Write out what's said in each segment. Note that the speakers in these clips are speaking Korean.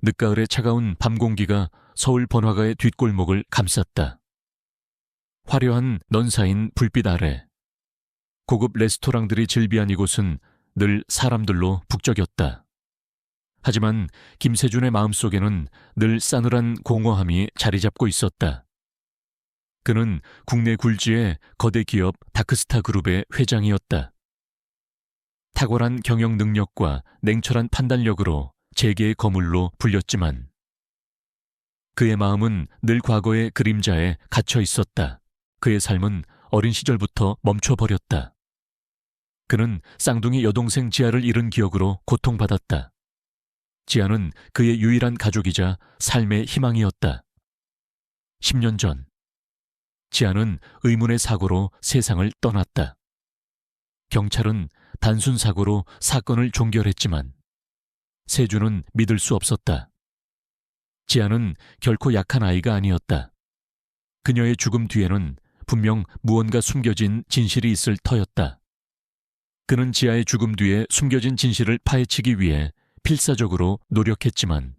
늦가을의 차가운 밤 공기가 서울 번화가의 뒷골목을 감쌌다. 화려한 넌사인 불빛 아래 고급 레스토랑들이 즐비한 이곳은 늘 사람들로 북적였다. 하지만 김세준의 마음속에는 늘 싸늘한 공허함이 자리 잡고 있었다. 그는 국내 굴지의 거대 기업 다크스타 그룹의 회장이었다. 탁월한 경영 능력과 냉철한 판단력으로 재계의 거물로 불렸지만 그의 마음은 늘 과거의 그림자에 갇혀 있었다. 그의 삶은 어린 시절부터 멈춰버렸다. 그는 쌍둥이 여동생 지아를 잃은 기억으로 고통받았다. 지아는 그의 유일한 가족이자 삶의 희망이었다. 10년 전, 지아는 의문의 사고로 세상을 떠났다. 경찰은 단순 사고로 사건을 종결했지만 세준은 믿을 수 없었다. 지아는 결코 약한 아이가 아니었다. 그녀의 죽음 뒤에는 분명 무언가 숨겨진 진실이 있을 터였다. 그는 지아의 죽음 뒤에 숨겨진 진실을 파헤치기 위해 필사적으로 노력했지만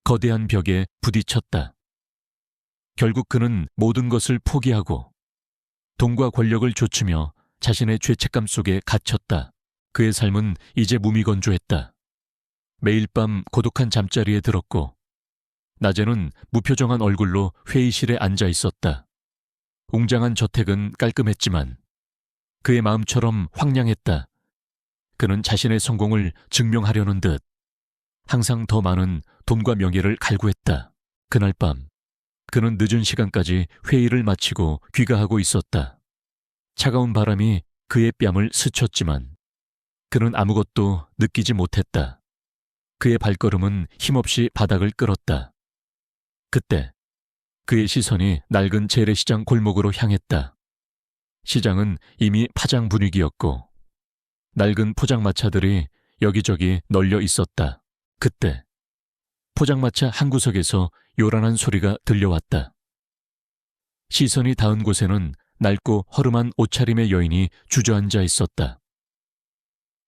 거대한 벽에 부딪혔다. 결국 그는 모든 것을 포기하고 돈과 권력을 좇으며 자신의 죄책감 속에 갇혔다. 그의 삶은 이제 무미건조했다. 매일 밤 고독한 잠자리에 들었고 낮에는 무표정한 얼굴로 회의실에 앉아 있었다. 웅장한 저택은 깔끔했지만 그의 마음처럼 황량했다. 그는 자신의 성공을 증명하려는 듯 항상 더 많은 돈과 명예를 갈구했다. 그날 밤 그는 늦은 시간까지 회의를 마치고 귀가하고 있었다. 차가운 바람이 그의 뺨을 스쳤지만 그는 아무것도 느끼지 못했다. 그의 발걸음은 힘없이 바닥을 끌었다. 그때 그의 시선이 낡은 재래시장 골목으로 향했다. 시장은 이미 파장 분위기였고 낡은 포장마차들이 여기저기 널려 있었다. 그때 포장마차 한 구석에서 요란한 소리가 들려왔다. 시선이 닿은 곳에는 낡고 허름한 옷차림의 여인이 주저앉아 있었다.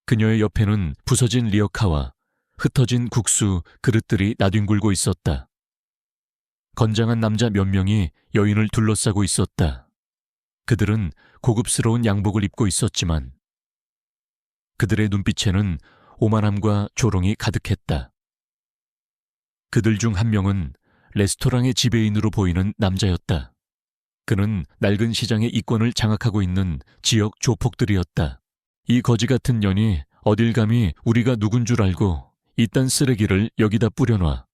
그녀의 옆에는 부서진 리어카와 흩어진 국수 그릇들이 나뒹굴고 있었다. 건장한 남자 몇 명이 여인을 둘러싸고 있었다. 그들은 고급스러운 양복을 입고 있었지만 그들의 눈빛에는 오만함과 조롱이 가득했다. 그들 중 한 명은 레스토랑의 지배인으로 보이는 남자였다. 그는 낡은 시장의 이권을 장악하고 있는 지역 조폭들이었다. 이 거지 같은 년이 어딜 감히 우리가 누군 줄 알고 이딴 쓰레기를 여기다 뿌려놔.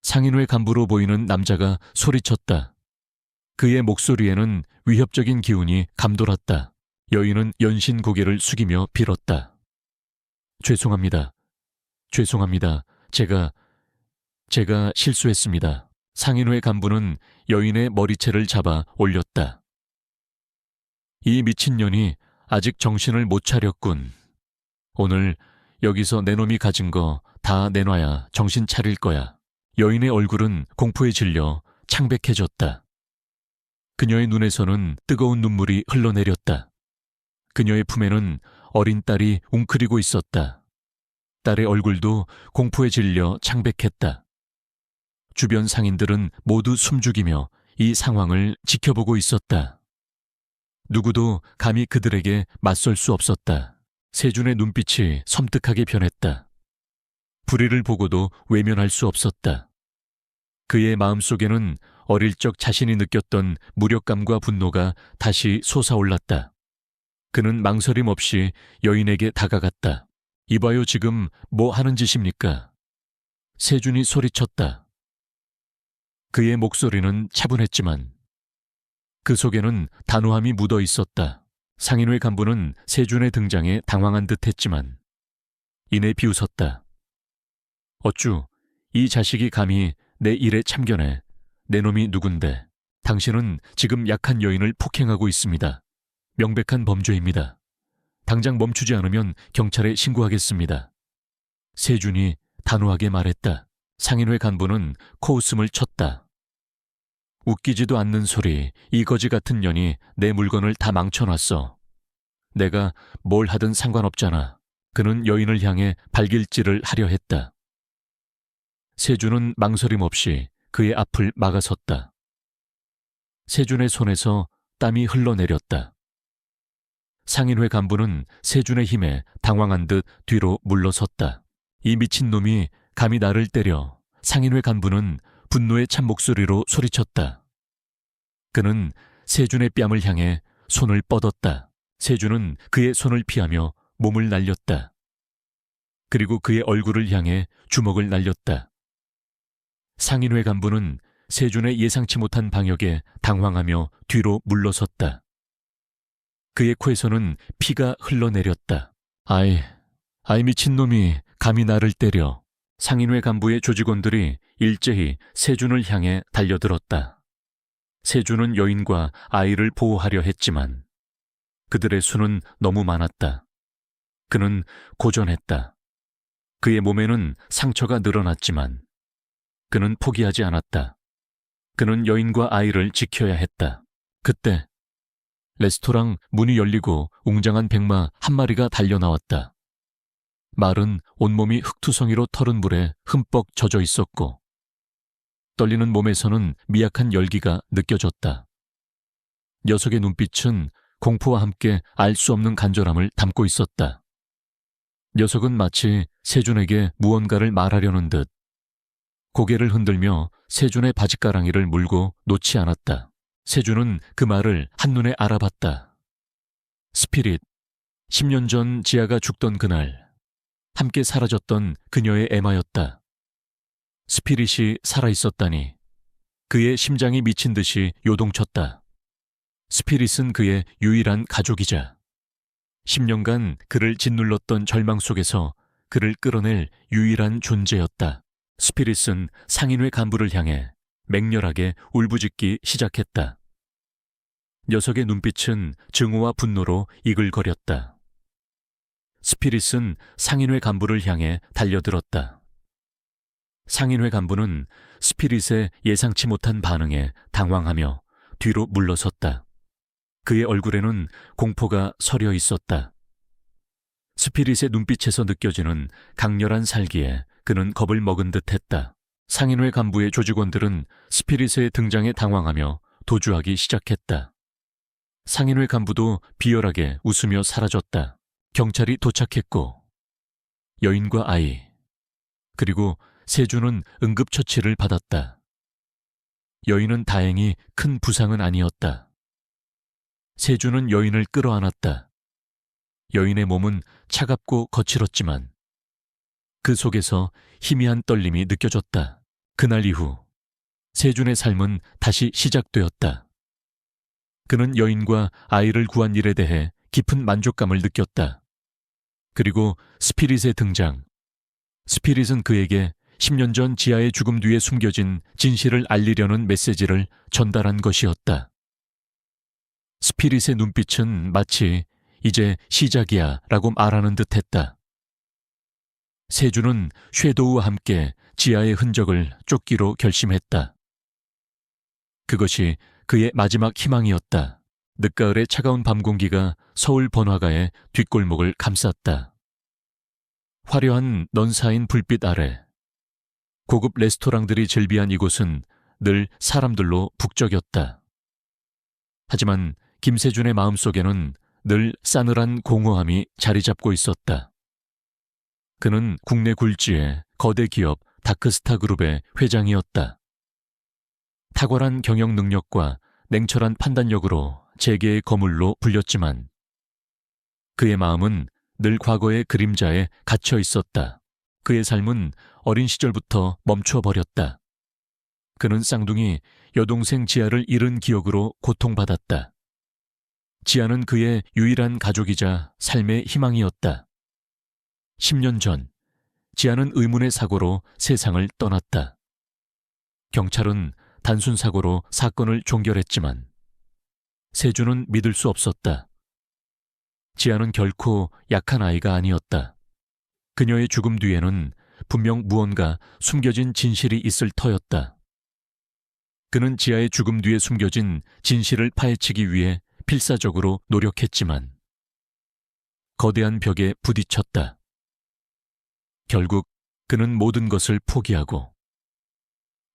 상인회 간부로 보이는 남자가 소리쳤다. 그의 목소리에는 위협적인 기운이 감돌았다. 여인은 연신 고개를 숙이며 빌었다. 죄송합니다. 죄송합니다. 제가 실수했습니다. 상인회 간부는 여인의 머리채를 잡아 올렸다. 이 미친년이 아직 정신을 못 차렸군. 오늘 여기서 내 놈이 가진 거 다 내놔야 정신 차릴 거야. 여인의 얼굴은 공포에 질려 창백해졌다. 그녀의 눈에서는 뜨거운 눈물이 흘러내렸다. 그녀의 품에는 어린 딸이 웅크리고 있었다. 딸의 얼굴도 공포에 질려 창백했다. 주변 상인들은 모두 숨죽이며 이 상황을 지켜보고 있었다. 누구도 감히 그들에게 맞설 수 없었다. 세준의 눈빛이 섬뜩하게 변했다. 불의를 보고도 외면할 수 없었다. 그의 마음속에는 어릴 적 자신이 느꼈던 무력감과 분노가 다시 솟아올랐다. 그는 망설임 없이 여인에게 다가갔다. 이봐요, 지금 뭐 하는 짓입니까? 세준이 소리쳤다. 그의 목소리는 차분했지만 그 속에는 단호함이 묻어 있었다. 상인회 간부는 세준의 등장에 당황한 듯 했지만 이내 비웃었다. 어쭈, 이 자식이 감히 내 일에 참견해. 내 놈이 누군데. 당신은 지금 약한 여인을 폭행하고 있습니다. 명백한 범죄입니다. 당장 멈추지 않으면 경찰에 신고하겠습니다. 세준이 단호하게 말했다. 상인회 간부는 코웃음을 쳤다. 웃기지도 않는 소리, 이 거지 같은 년이 내 물건을 다 망쳐놨어. 내가 뭘 하든 상관없잖아. 그는 여인을 향해 발길질을 하려 했다. 세준은 망설임 없이 그의 앞을 막아섰다. 세준의 손에서 땀이 흘러내렸다. 상인회 간부는 세준의 힘에 당황한 듯 뒤로 물러섰다. 이 미친놈이 감히 나를 때려. 상인회 간부는 분노의 찬 목소리로 소리쳤다. 그는 세준의 뺨을 향해 손을 뻗었다. 세준은 그의 손을 피하며 몸을 날렸다. 그리고 그의 얼굴을 향해 주먹을 날렸다. 상인회 간부는 세준의 예상치 못한 방역에 당황하며 뒤로 물러섰다. 그의 코에서는 피가 흘러내렸다. 아이 미친놈이 감히 나를 때려. 상인회 간부의 조직원들이 일제히 세준을 향해 달려들었다. 세준은 여인과 아이를 보호하려 했지만 그들의 수는 너무 많았다. 그는 고전했다. 그의 몸에는 상처가 늘어났지만 그는 포기하지 않았다. 그는 여인과 아이를 지켜야 했다. 그때 레스토랑 문이 열리고 웅장한 백마 한 마리가 달려나왔다. 말은 온몸이 흙투성이로 털은 물에 흠뻑 젖어 있었고 떨리는 몸에서는 미약한 열기가 느껴졌다. 녀석의 눈빛은 공포와 함께 알 수 없는 간절함을 담고 있었다. 녀석은 마치 세준에게 무언가를 말하려는 듯 고개를 흔들며 세준의 바짓가랑이를 물고 놓지 않았다. 세준은 그 말을 한눈에 알아봤다. 스피릿, 10년 전 지아가 죽던 그날 함께 사라졌던 그녀의 애마였다. 스피릿이 살아있었다니 그의 심장이 미친 듯이 요동쳤다. 스피릿은 그의 유일한 가족이자 10년간 그를 짓눌렀던 절망 속에서 그를 끌어낼 유일한 존재였다. 스피릿은 상인회 간부를 향해 맹렬하게 울부짖기 시작했다. 녀석의 눈빛은 증오와 분노로 이글거렸다. 스피릿은 상인회 간부를 향해 달려들었다. 상인회 간부는 스피릿의 예상치 못한 반응에 당황하며 뒤로 물러섰다. 그의 얼굴에는 공포가 서려 있었다. 스피릿의 눈빛에서 느껴지는 강렬한 살기에 그는 겁을 먹은 듯했다. 상인회 간부의 조직원들은 스피릿의 등장에 당황하며 도주하기 시작했다. 상인회 간부도 비열하게 웃으며 사라졌다. 경찰이 도착했고 여인과 아이 그리고 세준은 응급처치를 받았다. 여인은 다행히 큰 부상은 아니었다. 세준은 여인을 끌어안았다. 여인의 몸은 차갑고 거칠었지만 그 속에서 희미한 떨림이 느껴졌다. 그날 이후 세준의 삶은 다시 시작되었다. 그는 여인과 아이를 구한 일에 대해 깊은 만족감을 느꼈다. 그리고 스피릿의 등장. 스피릿은 그에게 10년 전 지아의 죽음 뒤에 숨겨진 진실을 알리려는 메시지를 전달한 것이었다. 스피릿의 눈빛은 마치 이제 시작이야 라고 말하는 듯했다. 세준은 섀도우와 함께 지아의 흔적을 쫓기로 결심했다. 그것이 그의 마지막 희망이었다. 늦가을의 차가운 밤 공기가 서울 번화가의 뒷골목을 감쌌다. 화려한 넌 쌓인 불빛 아래 고급 레스토랑들이 즐비한 이곳은 늘 사람들로 북적였다. 하지만 김세준의 마음속에는 늘 싸늘한 공허함이 자리 잡고 있었다. 그는 국내 굴지의 거대 기업 다크스타 그룹의 회장이었다. 탁월한 경영 능력과 냉철한 판단력으로 재계의 거물로 불렸지만 그의 마음은 늘 과거의 그림자에 갇혀 있었다. 그의 삶은 어린 시절부터 멈춰버렸다. 그는 쌍둥이 여동생 지아를 잃은 기억으로 고통받았다. 지아는 그의 유일한 가족이자 삶의 희망이었다. 10년 전 지아는 의문의 사고로 세상을 떠났다. 경찰은 단순 사고로 사건을 종결했지만 세준은 믿을 수 없었다. 지아는 결코 약한 아이가 아니었다. 그녀의 죽음 뒤에는 분명 무언가 숨겨진 진실이 있을 터였다. 그는 지아의 죽음 뒤에 숨겨진 진실을 파헤치기 위해 필사적으로 노력했지만 거대한 벽에 부딪혔다. 결국 그는 모든 것을 포기하고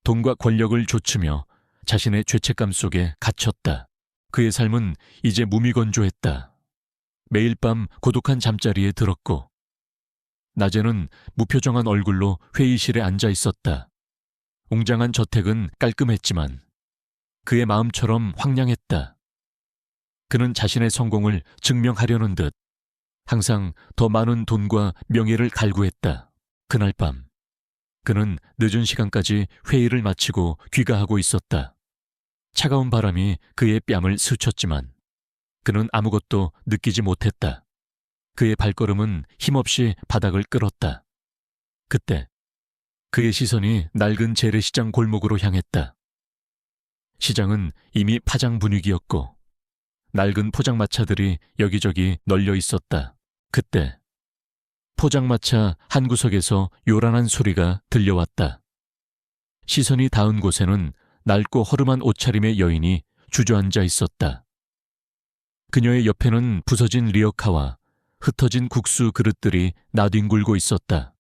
돈과 권력을 좇으며 자신의 죄책감 속에 갇혔다. 그의 삶은 이제 무미건조했다. 매일 밤 고독한 잠자리에 들었고 낮에는 무표정한 얼굴로 회의실에 앉아 있었다. 웅장한 저택은 깔끔했지만 그의 마음처럼 황량했다. 그는 자신의 성공을 증명하려는 듯 항상 더 많은 돈과 명예를 갈구했다. 그날 밤 그는 늦은 시간까지 회의를 마치고 귀가하고 있었다. 차가운 바람이 그의 뺨을 스쳤지만 그는 아무것도 느끼지 못했다. 그의 발걸음은 힘없이 바닥을 끌었다. 그때 그의 시선이 낡은 재래시장 골목으로 향했다. 시장은 이미 파장 분위기였고 낡은 포장마차들이 여기저기 널려 있었다. 그때 포장마차 한 구석에서 요란한 소리가 들려왔다. 시선이 닿은 곳에는 낡고 허름한 옷차림의 여인이 주저앉아 있었다. 그녀의 옆에는 부서진 리어카와 흩어진 국수 그릇들이 나뒹굴고 있었다.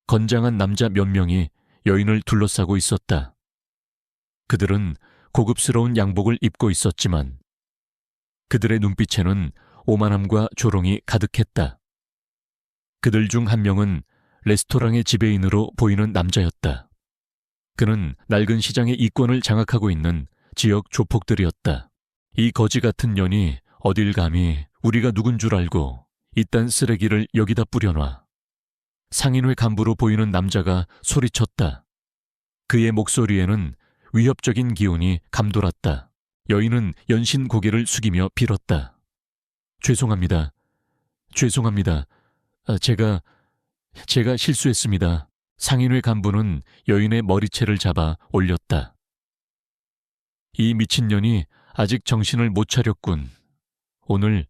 건장한 남자 몇 명이 여인을 둘러싸고 있었다. 그들은 고급스러운 양복을 입고 있었지만 그들의 눈빛에는 오만함과 조롱이 가득했다. 그들 중 한 명은 레스토랑의 지배인으로 보이는 남자였다. 그는 낡은 시장의 이권을 장악하고 있는 지역 조폭들이었다. 이 거지 같은 년이 어딜 감히 우리가 누군 줄 알고 이딴 쓰레기를 여기다 뿌려놔. 상인회 간부로 보이는 남자가 소리쳤다. 그의 목소리에는 위협적인 기운이 감돌았다. 여인은 연신 고개를 숙이며 빌었다. 죄송합니다. 죄송합니다. 제가 실수했습니다. 상인회 간부는 여인의 머리채를 잡아 올렸다. 이 미친년이 아직 정신을 못 차렸군. 오늘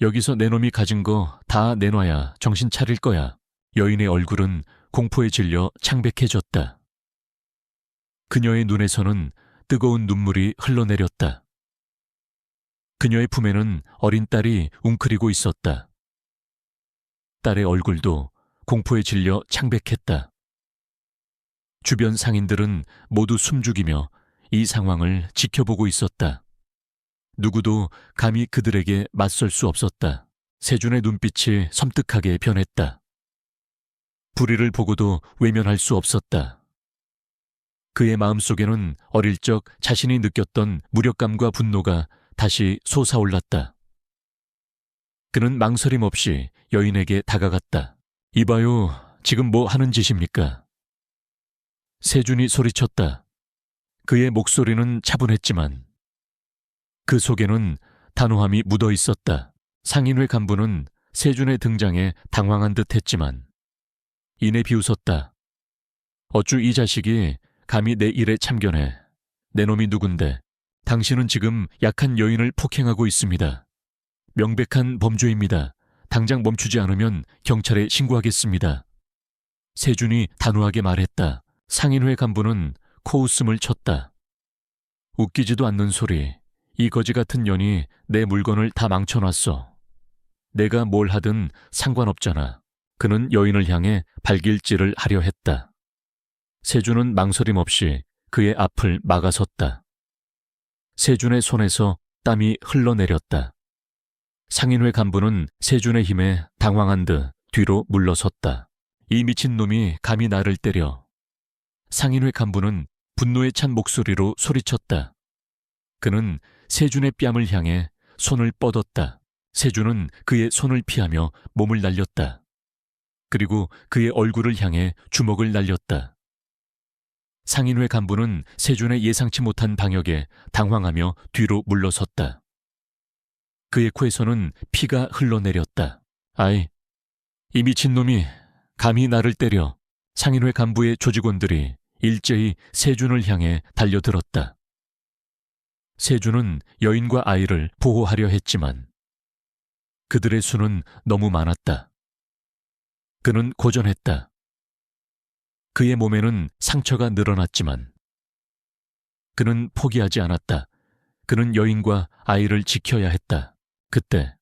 여기서 내 놈이 가진 거 다 내놔야 정신 차릴 거야. 여인의 얼굴은 공포에 질려 창백해졌다. 그녀의 눈에서는 뜨거운 눈물이 흘러내렸다. 그녀의 품에는 어린 딸이 웅크리고 있었다. 딸의 얼굴도 공포에 질려 창백했다. 주변 상인들은 모두 숨죽이며 이 상황을 지켜보고 있었다. 누구도 감히 그들에게 맞설 수 없었다. 세준의 눈빛이 섬뜩하게 변했다. 불의를 보고도 외면할 수 없었다. 그의 마음속에는 어릴 적 자신이 느꼈던 무력감과 분노가 다시 솟아올랐다. 그는 망설임 없이 여인에게 다가갔다. 이봐요, 지금 뭐 하는 짓입니까? 세준이 소리쳤다. 그의 목소리는 차분했지만 그 속에는 단호함이 묻어 있었다. 상인회 간부는 세준의 등장에 당황한 듯 했지만 이내 비웃었다. 어쭈 이 자식이 감히 내 일에 참견해. 내 놈이 누군데. 당신은 지금 약한 여인을 폭행하고 있습니다. 명백한 범죄입니다. 당장 멈추지 않으면 경찰에 신고하겠습니다. 세준이 단호하게 말했다. 상인회 간부는 코웃음을 쳤다. 웃기지도 않는 소리. 이 거지 같은 년이 내 물건을 다 망쳐놨어. 내가 뭘 하든 상관없잖아. 그는 여인을 향해 발길질을 하려 했다. 세준은 망설임 없이 그의 앞을 막아섰다. 세준의 손에서 땀이 흘러내렸다. 상인회 간부는 세준의 힘에 당황한 듯 뒤로 물러섰다. 이 미친놈이 감히 나를 때려. 상인회 간부는 분노에 찬 목소리로 소리쳤다. 그는 세준의 뺨을 향해 손을 뻗었다. 세준은 그의 손을 피하며 몸을 날렸다. 그리고 그의 얼굴을 향해 주먹을 날렸다. 상인회 간부는 세준의 예상치 못한 방역에 당황하며 뒤로 물러섰다. 그의 코에서는 피가 흘러내렸다. 아이, 이 미친놈이 감히 나를 때려. 상인회 간부의 조직원들이 일제히 세준을 향해 달려들었다. 세준은 여인과 아이를 보호하려 했지만 그들의 수는 너무 많았다. 그는 고전했다. 그의 몸에는 상처가 늘어났지만 그는 포기하지 않았다. 그는 여인과 아이를 지켜야 했다. 그때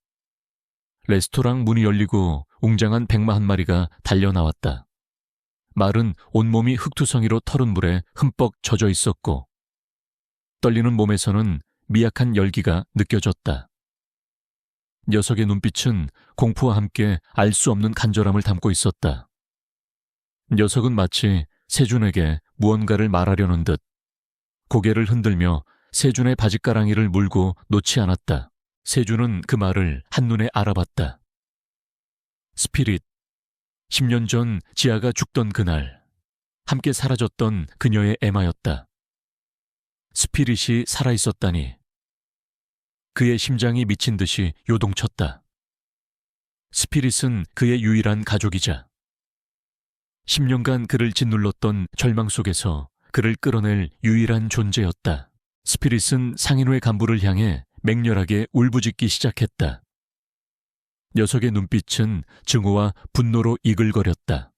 레스토랑 문이 열리고 웅장한 백마 한 마리가 달려나왔다. 말은 온몸이 흙투성이로 털은 물에 흠뻑 젖어 있었고 떨리는 몸에서는 미약한 열기가 느껴졌다. 녀석의 눈빛은 공포와 함께 알 수 없는 간절함을 담고 있었다. 녀석은 마치 세준에게 무언가를 말하려는 듯 고개를 흔들며 세준의 바짓가랑이를 물고 놓지 않았다. 세준은 그 말을 한눈에 알아봤다. 스피릿, 10년 전 지아가 죽던 그날 함께 사라졌던 그녀의 에마였다. 스피릿이 살아있었다니. 그의 심장이 미친 듯이 요동쳤다. 스피릿은 그의 유일한 가족이자 10년간 그를 짓눌렀던 절망 속에서 그를 끌어낼 유일한 존재였다. 스피릿은 상인회 간부를 향해 맹렬하게 울부짖기 시작했다. 녀석의 눈빛은 증오와 분노로 이글거렸다.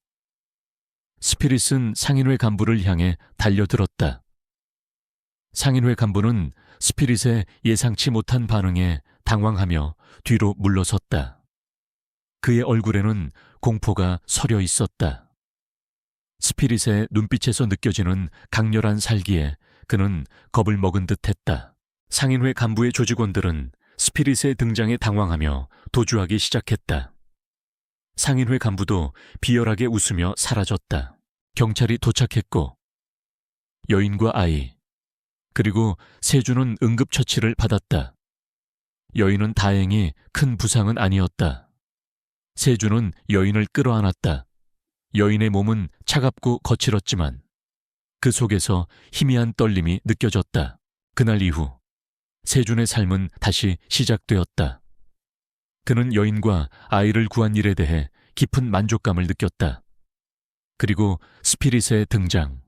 스피릿은 상인회 간부를 향해 달려들었다. 상인회 간부는 스피릿의 예상치 못한 반응에 당황하며 뒤로 물러섰다. 그의 얼굴에는 공포가 서려 있었다. 스피릿의 눈빛에서 느껴지는 강렬한 살기에 그는 겁을 먹은 듯했다. 상인회 간부의 조직원들은 스피릿의 등장에 당황하며 도주하기 시작했다. 상인회 간부도 비열하게 웃으며 사라졌다. 경찰이 도착했고 여인과 아이 그리고 세준은 응급처치를 받았다. 여인은 다행히 큰 부상은 아니었다. 세준은 여인을 끌어안았다. 여인의 몸은 차갑고 거칠었지만 그 속에서 희미한 떨림이 느껴졌다. 그날 이후 세준의 삶은 다시 시작되었다. 그는 여인과 아이를 구한 일에 대해 깊은 만족감을 느꼈다. 그리고 스피릿의 등장.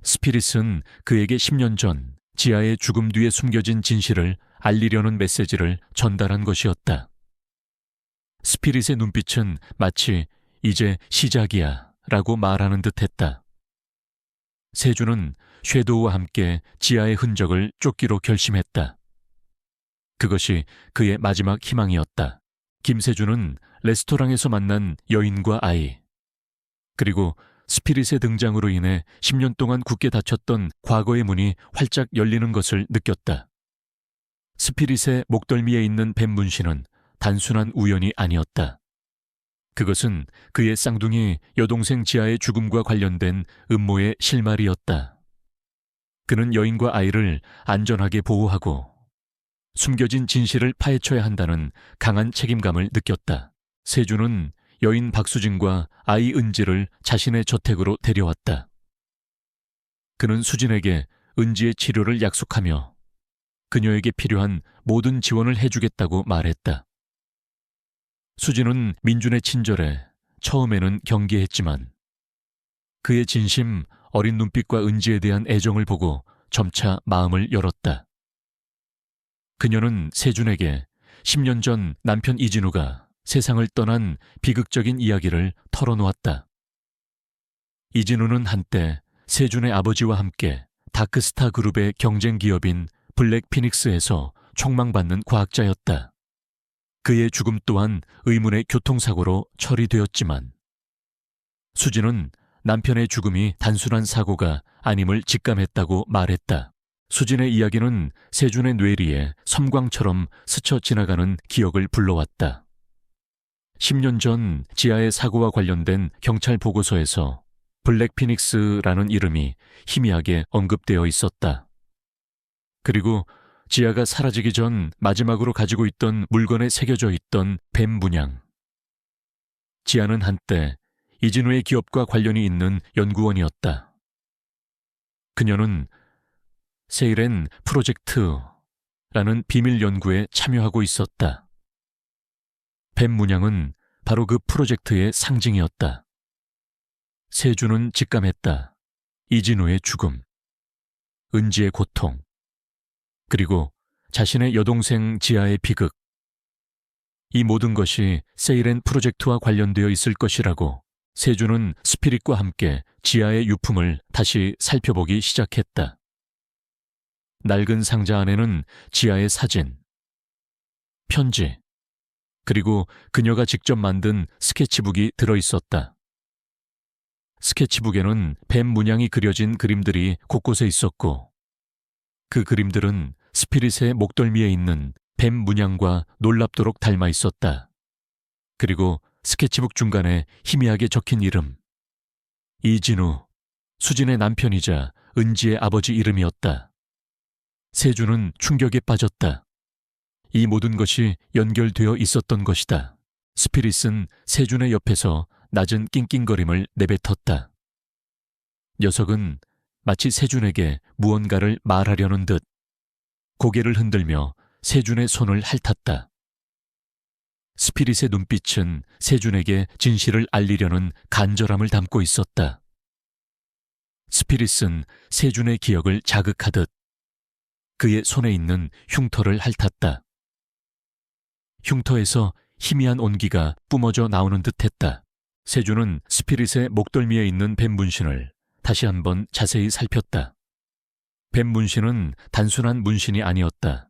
스피릿은 그에게 10년 전 지아의 죽음 뒤에 숨겨진 진실을 알리려는 메시지를 전달한 것이었다. 스피릿의 눈빛은 마치 이제 시작이야 라고 말하는 듯했다. 세준은 섀도우와 함께 지아의 흔적을 쫓기로 결심했다. 그것이 그의 마지막 희망이었다. 김세준은 레스토랑에서 만난 여인과 아이, 그리고 스피릿의 등장으로 인해 10년 동안 굳게 닫혔던 과거의 문이 활짝 열리는 것을 느꼈다. 스피릿의 목덜미에 있는 뱀 문신은 단순한 우연이 아니었다. 그것은 그의 쌍둥이 여동생 지아의 죽음과 관련된 음모의 실마리였다. 그는 여인과 아이를 안전하게 보호하고 숨겨진 진실을 파헤쳐야 한다는 강한 책임감을 느꼈다. 세준은 여인 박수진과 아이 은지를 자신의 저택으로 데려왔다. 그는 수진에게 은지의 치료를 약속하며 그녀에게 필요한 모든 지원을 해주겠다고 말했다. 수진은 민준의 친절에 처음에는 경계했지만 그의 진심, 어린 눈빛과 은지에 대한 애정을 보고 점차 마음을 열었다. 그녀는 세준에게 10년 전 남편 이진우가 세상을 떠난 비극적인 이야기를 털어놓았다. 이진우는 한때 세준의 아버지와 함께 다크스타 그룹의 경쟁 기업인 블랙 피닉스에서 촉망받는 과학자였다. 그의 죽음 또한 의문의 교통사고로 처리되었지만 수진은 남편의 죽음이 단순한 사고가 아님을 직감했다고 말했다. 수진의 이야기는 세준의 뇌리에 섬광처럼 스쳐 지나가는 기억을 불러왔다. 10년 전 지하의 사고와 관련된 경찰 보고서에서 블랙 피닉스라는 이름이 희미하게 언급되어 있었다. 그리고 지아가 사라지기 전 마지막으로 가지고 있던 물건에 새겨져 있던 뱀 문양. 지아는 한때 이진우의 기업과 관련이 있는 연구원이었다. 그녀는 세일엔 프로젝트라는 비밀 연구에 참여하고 있었다. 뱀 문양은 바로 그 프로젝트의 상징이었다. 세준은 직감했다. 이진우의 죽음, 은지의 고통, 그리고 자신의 여동생 지아의 비극. 이 모든 것이 세일엔 프로젝트와 관련되어 있을 것이라고 세준은 스피릿과 함께 지아의 유품을 다시 살펴보기 시작했다. 낡은 상자 안에는 지아의 사진, 편지, 그리고 그녀가 직접 만든 스케치북이 들어있었다. 스케치북에는 뱀 문양이 그려진 그림들이 곳곳에 있었고 그 그림들은 스피릿의 목덜미에 있는 뱀 문양과 놀랍도록 닮아 있었다. 그리고 스케치북 중간에 희미하게 적힌 이름. 이진우, 수진의 남편이자 은지의 아버지 이름이었다. 세주는 충격에 빠졌다. 이 모든 것이 연결되어 있었던 것이다. 스피릿은 세준의 옆에서 낮은 낑낑거림을 내뱉었다. 녀석은 마치 세준에게 무언가를 말하려는 듯 고개를 흔들며 세준의 손을 핥았다. 스피릿의 눈빛은 세준에게 진실을 알리려는 간절함을 담고 있었다. 스피릿은 세준의 기억을 자극하듯 그의 손에 있는 흉터를 핥았다. 흉터에서 희미한 온기가 뿜어져 나오는 듯했다. 세준은 스피릿의 목덜미에 있는 뱀 문신을 다시 한번 자세히 살폈다. 뱀 문신은 단순한 문신이 아니었다.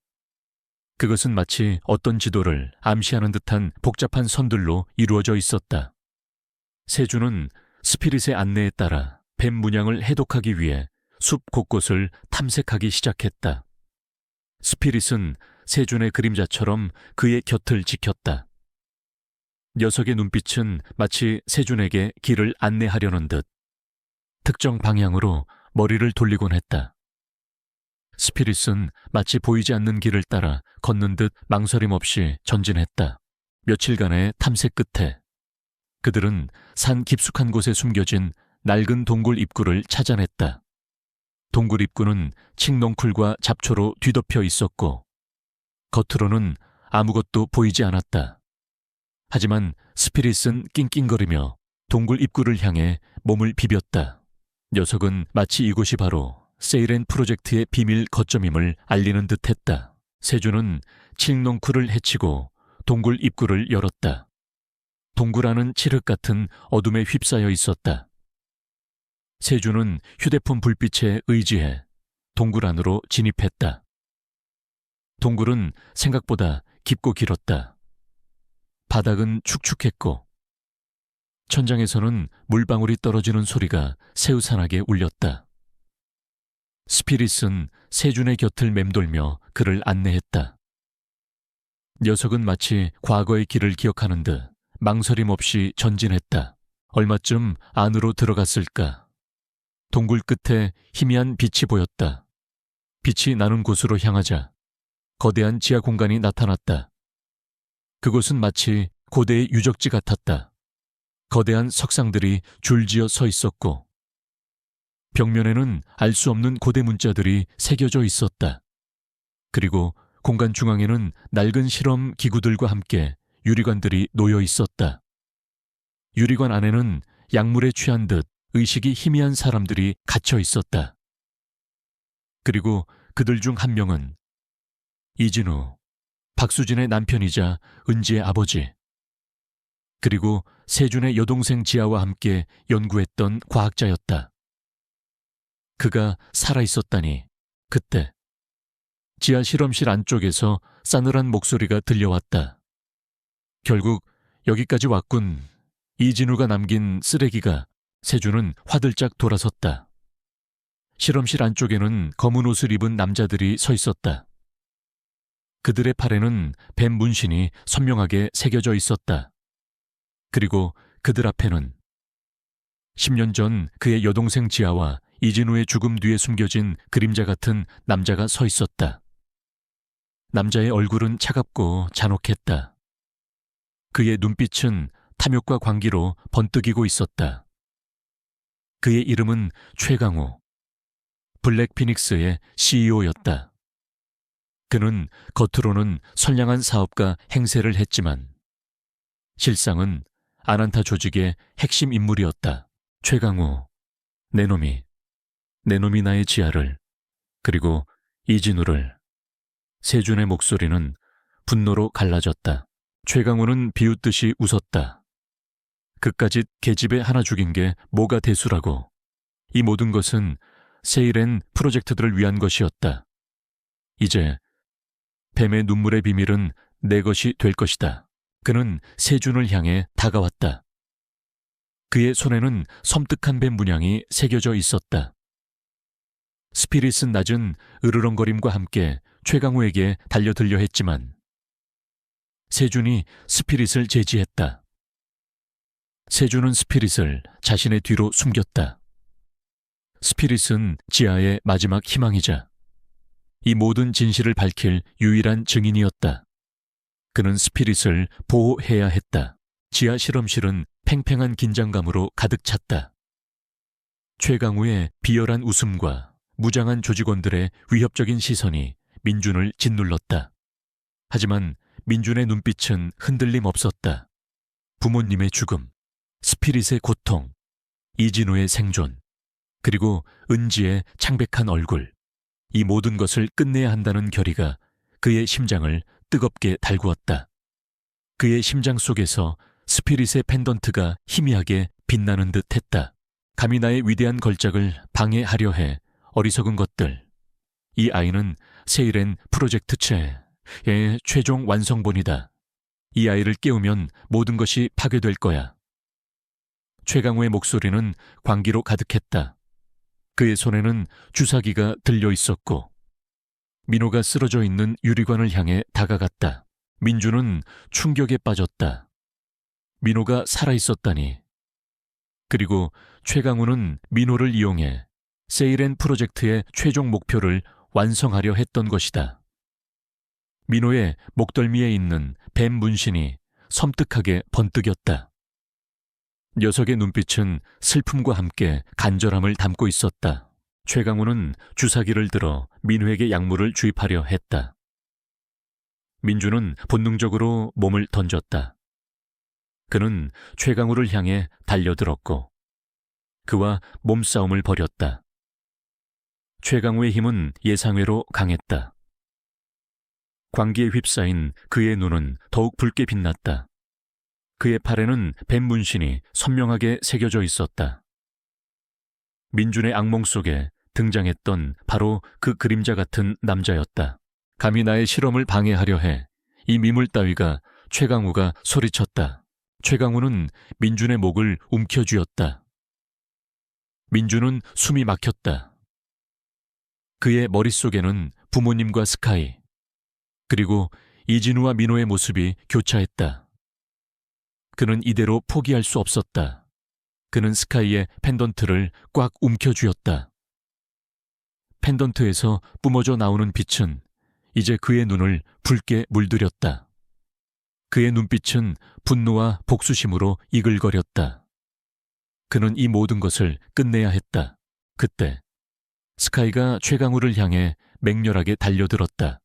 그것은 마치 어떤 지도를 암시하는 듯한 복잡한 선들로 이루어져 있었다. 세준은 스피릿의 안내에 따라 뱀 문양을 해독하기 위해 숲 곳곳을 탐색하기 시작했다. 스피릿은 세준의 그림자처럼 그의 곁을 지켰다. 녀석의 눈빛은 마치 세준에게 길을 안내하려는 듯 특정 방향으로 머리를 돌리곤 했다. 스피릿은 마치 보이지 않는 길을 따라 걷는 듯 망설임 없이 전진했다. 며칠간의 탐색 끝에 그들은 산 깊숙한 곳에 숨겨진 낡은 동굴 입구를 찾아냈다. 동굴 입구는 칡넝쿨과 잡초로 뒤덮여 있었고 겉으로는 아무것도 보이지 않았다. 하지만 스피릿은 낑낑거리며 동굴 입구를 향해 몸을 비볐다. 녀석은 마치 이곳이 바로 세이렌 프로젝트의 비밀 거점임을 알리는 듯했다. 세준은 칡넝쿨을 헤치고 동굴 입구를 열었다. 동굴 안은 칠흑 같은 어둠에 휩싸여 있었다. 세준은 휴대폰 불빛에 의지해 동굴 안으로 진입했다. 동굴은 생각보다 깊고 길었다. 바닥은 축축했고 천장에서는 물방울이 떨어지는 소리가 새우산하게 울렸다. 스피릿은 세준의 곁을 맴돌며 그를 안내했다. 녀석은 마치 과거의 길을 기억하는 듯 망설임 없이 전진했다. 얼마쯤 안으로 들어갔을까? 동굴 끝에 희미한 빛이 보였다. 빛이 나는 곳으로 향하자 거대한 지하 공간이 나타났다. 그곳은 마치 고대의 유적지 같았다. 거대한 석상들이 줄지어 서 있었고 벽면에는 알 수 없는 고대 문자들이 새겨져 있었다. 그리고 공간 중앙에는 낡은 실험 기구들과 함께 유리관들이 놓여 있었다. 유리관 안에는 약물에 취한 듯 의식이 희미한 사람들이 갇혀 있었다. 그리고 그들 중 한 명은 이진우, 박수진의 남편이자 은지의 아버지, 그리고 세준의 여동생 지아와 함께 연구했던 과학자였다. 그가 살아있었다니 그때 지하 실험실 안쪽에서 싸늘한 목소리가 들려왔다. 결국 여기까지 왔군. 이진우가 남긴 쓰레기가. 세준은 화들짝 돌아섰다. 실험실 안쪽에는 검은 옷을 입은 남자들이 서 있었다. 그들의 팔에는 뱀 문신이 선명하게 새겨져 있었다. 그리고 그들 앞에는 10년 전 그의 여동생 지아와 이진우의 죽음 뒤에 숨겨진 그림자 같은 남자가 서 있었다. 남자의 얼굴은 차갑고 잔혹했다. 그의 눈빛은 탐욕과 광기로 번뜩이고 있었다. 그의 이름은 최강우, 블랙피닉스의 CEO였다. 그는 겉으로는 선량한 사업가 행세를 했지만 실상은 아난타 조직의 핵심 인물이었다. 최강우, 내 놈이 나의 지아를, 그리고 이진우를. 세준의 목소리는 분노로 갈라졌다. 최강우는 비웃듯이 웃었다. 그까짓 계집애 하나 죽인 게 뭐가 대수라고. 이 모든 것은 세이렌 프로젝트들을 위한 것이었다. 이제 뱀의 눈물의 비밀은 내 것이 될 것이다. 그는 세준을 향해 다가왔다. 그의 손에는 섬뜩한 뱀 문양이 새겨져 있었다. 스피릿은 낮은 으르렁거림과 함께 최강우에게 달려들려 했지만 세준이 스피릿을 제지했다. 세준은 스피릿을 자신의 뒤로 숨겼다. 스피릿은 지하의 마지막 희망이자 이 모든 진실을 밝힐 유일한 증인이었다. 그는 스피릿을 보호해야 했다. 지하 실험실은 팽팽한 긴장감으로 가득 찼다. 최강우의 비열한 웃음과 무장한 조직원들의 위협적인 시선이 민준을 짓눌렀다. 하지만 민준의 눈빛은 흔들림 없었다. 부모님의 죽음, 스피릿의 고통, 이진우의 생존, 그리고 은지의 창백한 얼굴, 이 모든 것을 끝내야 한다는 결의가 그의 심장을 뜨겁게 달구었다. 그의 심장 속에서 스피릿의 펜던트가 희미하게 빛나는 듯 했다. 감히 나의 위대한 걸작을 방해하려 해 어리석은 것들. 이 아이는 세일엔 프로젝트 최의 최종 완성본이다. 이 아이를 깨우면 모든 것이 파괴될 거야. 최강우의 목소리는 광기로 가득했다. 그의 손에는 주사기가 들려 있었고 민호가 쓰러져 있는 유리관을 향해 다가갔다. 민주는 충격에 빠졌다. 민호가 살아있었다니. 그리고 최강우는 민호를 이용해 세일엔 프로젝트의 최종 목표를 완성하려 했던 것이다. 민호의 목덜미에 있는 뱀 문신이 섬뜩하게 번뜩였다. 녀석의 눈빛은 슬픔과 함께 간절함을 담고 있었다. 최강우는 주사기를 들어 민호에게 약물을 주입하려 했다. 민주는 본능적으로 몸을 던졌다. 그는 최강우를 향해 달려들었고 그와 몸싸움을 벌였다. 최강우의 힘은 예상외로 강했다. 광기에 휩싸인 그의 눈은 더욱 붉게 빛났다. 그의 팔에는 뱀 문신이 선명하게 새겨져 있었다. 민준의 악몽 속에 등장했던 바로 그 그림자 같은 남자였다. 감히 나의 실험을 방해하려 해. 이 미물 따위가. 최강우가 소리쳤다. 최강우는 민준의 목을 움켜쥐었다. 민준은 숨이 막혔다. 그의 머릿속에는 부모님과 스카이, 그리고 이진우와 민호의 모습이 교차했다. 그는 이대로 포기할 수 없었다. 그는 스카이의 펜던트를 꽉 움켜쥐었다. 펜던트에서 뿜어져 나오는 빛은 이제 그의 눈을 붉게 물들였다. 그의 눈빛은 분노와 복수심으로 이글거렸다. 그는 이 모든 것을 끝내야 했다. 그때 스카이가 최강우를 향해 맹렬하게 달려들었다.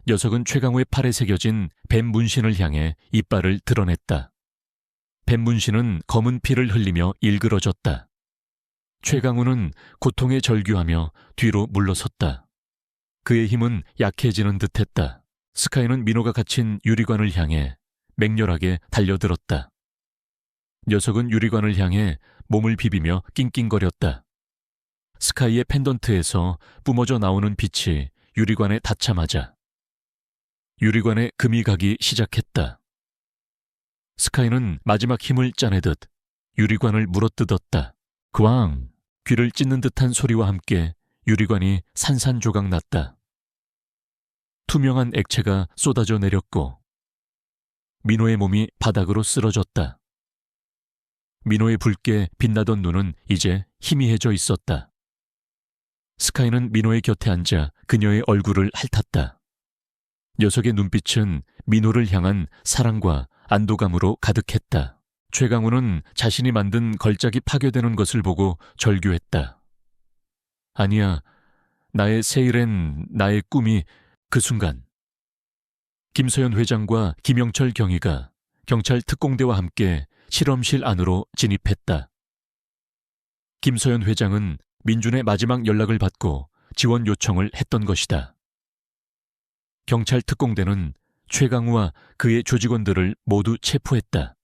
녀석은 최강우의 팔에 새겨진 뱀 문신을 향해 이빨을 드러냈다. 뱀 문신은 검은 피를 흘리며 일그러졌다. 최강우는 고통에 절규하며 뒤로 물러섰다. 그의 힘은 약해지는 듯했다. 스카이는 민호가 갇힌 유리관을 향해 맹렬하게 달려들었다. 녀석은 유리관을 향해 몸을 비비며 낑낑거렸다. 스카이의 펜던트에서 뿜어져 나오는 빛이 유리관에 닿자마자 유리관에 금이 가기 시작했다. 스카이는 마지막 힘을 짜내듯 유리관을 물어뜯었다. 그왕! 귀를 찢는 듯한 소리와 함께 유리관이 산산조각 났다. 투명한 액체가 쏟아져 내렸고 민호의 몸이 바닥으로 쓰러졌다. 민호의 붉게 빛나던 눈은 이제 희미해져 있었다. 스카이는 민호의 곁에 앉아 그녀의 얼굴을 핥았다. 녀석의 눈빛은 민호를 향한 사랑과 안도감으로 가득했다. 최강우는 자신이 만든 걸작이 파괴되는 것을 보고 절규했다. 아니야, 나의 세일엔 나의 꿈이. 그 순간 김서연 회장과 김영철 경위가 경찰 특공대와 함께 실험실 안으로 진입했다. 김서연 회장은 민준의 마지막 연락을 받고 지원 요청을 했던 것이다. 경찰 특공대는 최강우와 그의 조직원들을 모두 체포했다.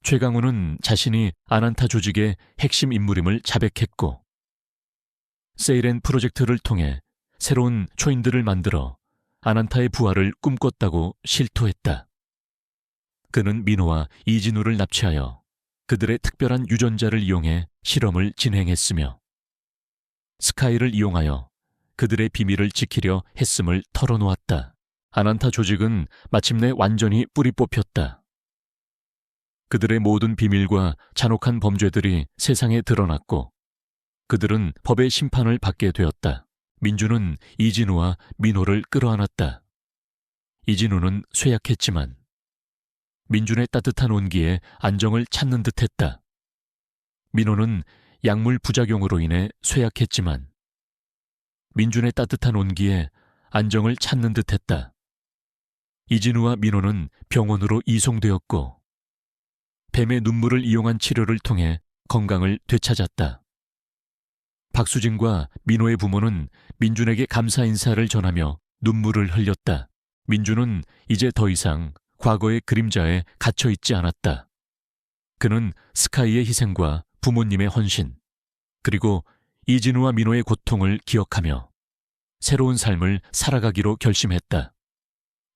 최강우는 자신이 아난타 조직의 핵심 인물임을 자백했고 세일엔 프로젝트를 통해 새로운 초인들을 만들어 아난타의 부활을 꿈꿨다고 실토했다. 그는 민호와 이진우를 납치하여 그들의 특별한 유전자를 이용해 실험을 진행했으며 스카이를 이용하여 그들의 비밀을 지키려 했음을 털어놓았다. 아난타 조직은 마침내 완전히 뿌리 뽑혔다. 그들의 모든 비밀과 잔혹한 범죄들이 세상에 드러났고 그들은 법의 심판을 받게 되었다. 민주는 이진우와 민호를 끌어안았다. 이진우는 쇠약했지만 민준의 따뜻한 온기에 안정을 찾는 듯했다. 민호는 약물 부작용으로 인해 쇠약했지만 민준의 따뜻한 온기에 안정을 찾는 듯했다. 이진우와 민호는 병원으로 이송되었고 뱀의 눈물을 이용한 치료를 통해 건강을 되찾았다. 박수진과 민호의 부모는 민준에게 감사 인사를 전하며 눈물을 흘렸다. 민준은 이제 더 이상 과거의 그림자에 갇혀 있지 않았다. 그는 스카이의 희생과 부모님의 헌신, 그리고 이진우와 민호의 고통을 기억하며 새로운 삶을 살아가기로 결심했다.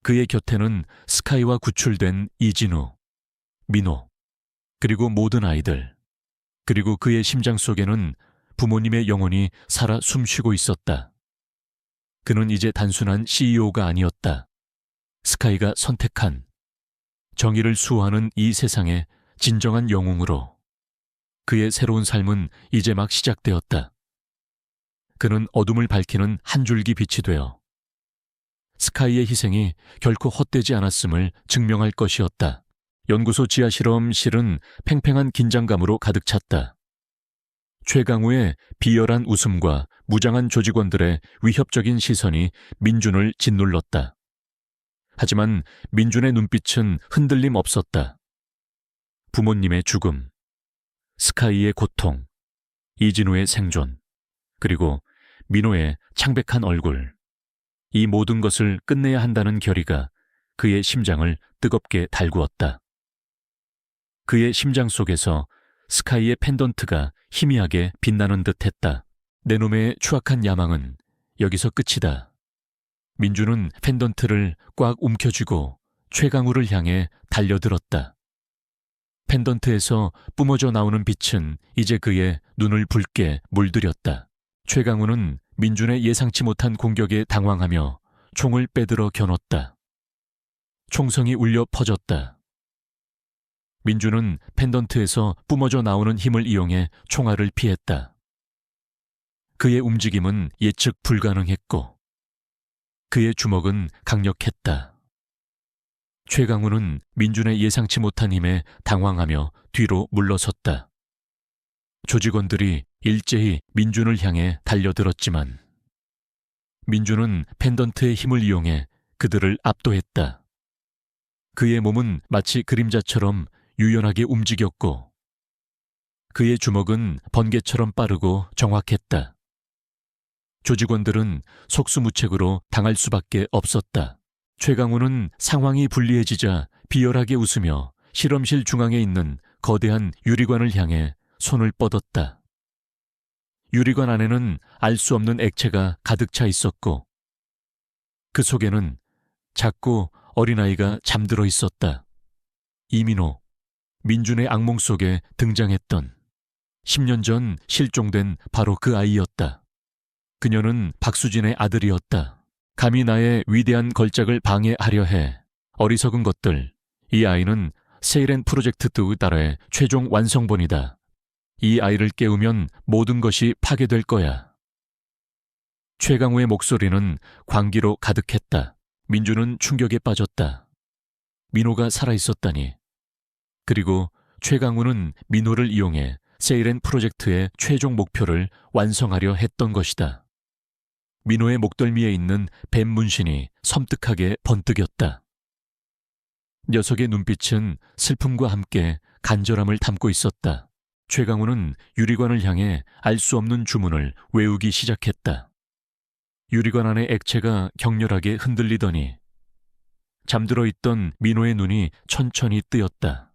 그의 곁에는 스카이와 구출된 이진우, 민호, 그리고 모든 아이들, 그리고 그의 심장 속에는 부모님의 영혼이 살아 숨쉬고 있었다. 그는 이제 단순한 CEO가 아니었다. 스카이가 선택한 정의를 수호하는 이 세상의 진정한 영웅으로 그의 새로운 삶은 이제 막 시작되었다. 그는 어둠을 밝히는 한 줄기 빛이 되어 스카이의 희생이 결코 헛되지 않았음을 증명할 것이었다. 연구소 지하실험실은 팽팽한 긴장감으로 가득 찼다. 최강우의 비열한 웃음과 무장한 조직원들의 위협적인 시선이 민준을 짓눌렀다. 하지만 민준의 눈빛은 흔들림 없었다. 부모님의 죽음, 스카이의 고통, 이진우의 생존, 그리고 민호의 창백한 얼굴, 이 모든 것을 끝내야 한다는 결의가 그의 심장을 뜨겁게 달구었다. 그의 심장 속에서 스카이의 펜던트가 희미하게 빛나는 듯했다. 내 놈의 추악한 야망은 여기서 끝이다. 민주는 펜던트를 꽉 움켜쥐고 최강우를 향해 달려들었다. 펜던트에서 뿜어져 나오는 빛은 이제 그의 눈을 붉게 물들였다. 최강우는 민준의 예상치 못한 공격에 당황하며 총을 빼들어 겨눴다. 총성이 울려 퍼졌다. 민준은 펜던트에서 뿜어져 나오는 힘을 이용해 총알을 피했다. 그의 움직임은 예측 불가능했고 그의 주먹은 강력했다. 최강우는 민준의 예상치 못한 힘에 당황하며 뒤로 물러섰다. 조직원들이 일제히 민준을 향해 달려들었지만 민준은 펜던트의 힘을 이용해 그들을 압도했다. 그의 몸은 마치 그림자처럼 유연하게 움직였고 그의 주먹은 번개처럼 빠르고 정확했다. 조직원들은 속수무책으로 당할 수밖에 없었다. 최강우는 상황이 불리해지자 비열하게 웃으며 실험실 중앙에 있는 거대한 유리관을 향해 손을 뻗었다. 유리관 안에는 알 수 없는 액체가 가득 차 있었고 그 속에는 작고 어린아이가 잠들어 있었다. 이민호, 민준의 악몽 속에 등장했던 10년 전 실종된 바로 그 아이였다. 그녀는 박수진의 아들이었다. 감히 나의 위대한 걸작을 방해하려 해. 어리석은 것들. 이 아이는 세이렌 프로젝트 2달의 최종 완성본이다. 이 아이를 깨우면 모든 것이 파괴될 거야. 최강우의 목소리는 광기로 가득했다. 민주는 충격에 빠졌다. 민호가 살아있었다니. 그리고 최강우는 민호를 이용해 세이렌 프로젝트의 최종 목표를 완성하려 했던 것이다. 민호의 목덜미에 있는 뱀 문신이 섬뜩하게 번뜩였다. 녀석의 눈빛은 슬픔과 함께 간절함을 담고 있었다. 최강우는 유리관을 향해 알 수 없는 주문을 외우기 시작했다. 유리관 안의 액체가 격렬하게 흔들리더니 잠들어 있던 민호의 눈이 천천히 뜨였다.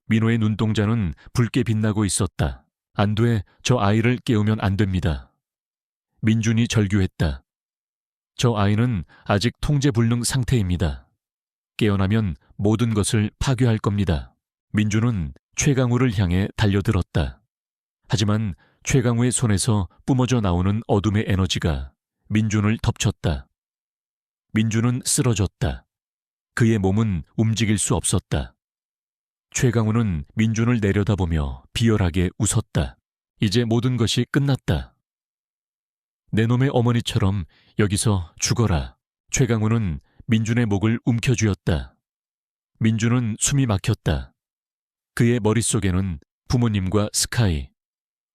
민호의 눈동자는 붉게 빛나고 있었다. 안 돼, 저 아이를 깨우면 안 됩니다. 민준이 절규했다. 저 아이는 아직 통제 불능 상태입니다. 깨어나면 모든 것을 파괴할 겁니다. 민준은 최강우를 향해 달려들었다. 하지만 최강우의 손에서 뿜어져 나오는 어둠의 에너지가 민준을 덮쳤다. 민준은 쓰러졌다. 그의 몸은 움직일 수 없었다. 최강우는 민준을 내려다보며 비열하게 웃었다. 이제 모든 것이 끝났다. 내 놈의 어머니처럼 여기서 죽어라. 최강우는 민준의 목을 움켜쥐었다. 민준은 숨이 막혔다. 그의 머릿속에는 부모님과 스카이,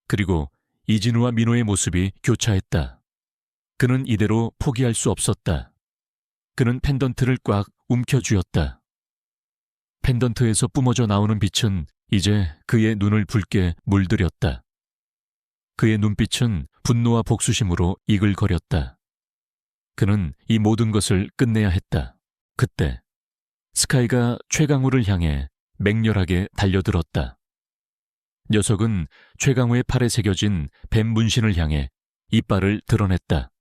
그리고 이진우와 민호의 모습이 교차했다. 그는 이대로 포기할 수 없었다. 그는 펜던트를 꽉 움켜쥐었다. 펜던트에서 뿜어져 나오는 빛은 이제 그의 눈을 붉게 물들였다. 그의 눈빛은 분노와 복수심으로 이글거렸다. 그는 이 모든 것을 끝내야 했다. 그때 스카이가 최강우를 향해 맹렬하게 달려들었다. 녀석은 최강우의 팔에 새겨진 뱀 문신을 향해 이빨을 드러냈다.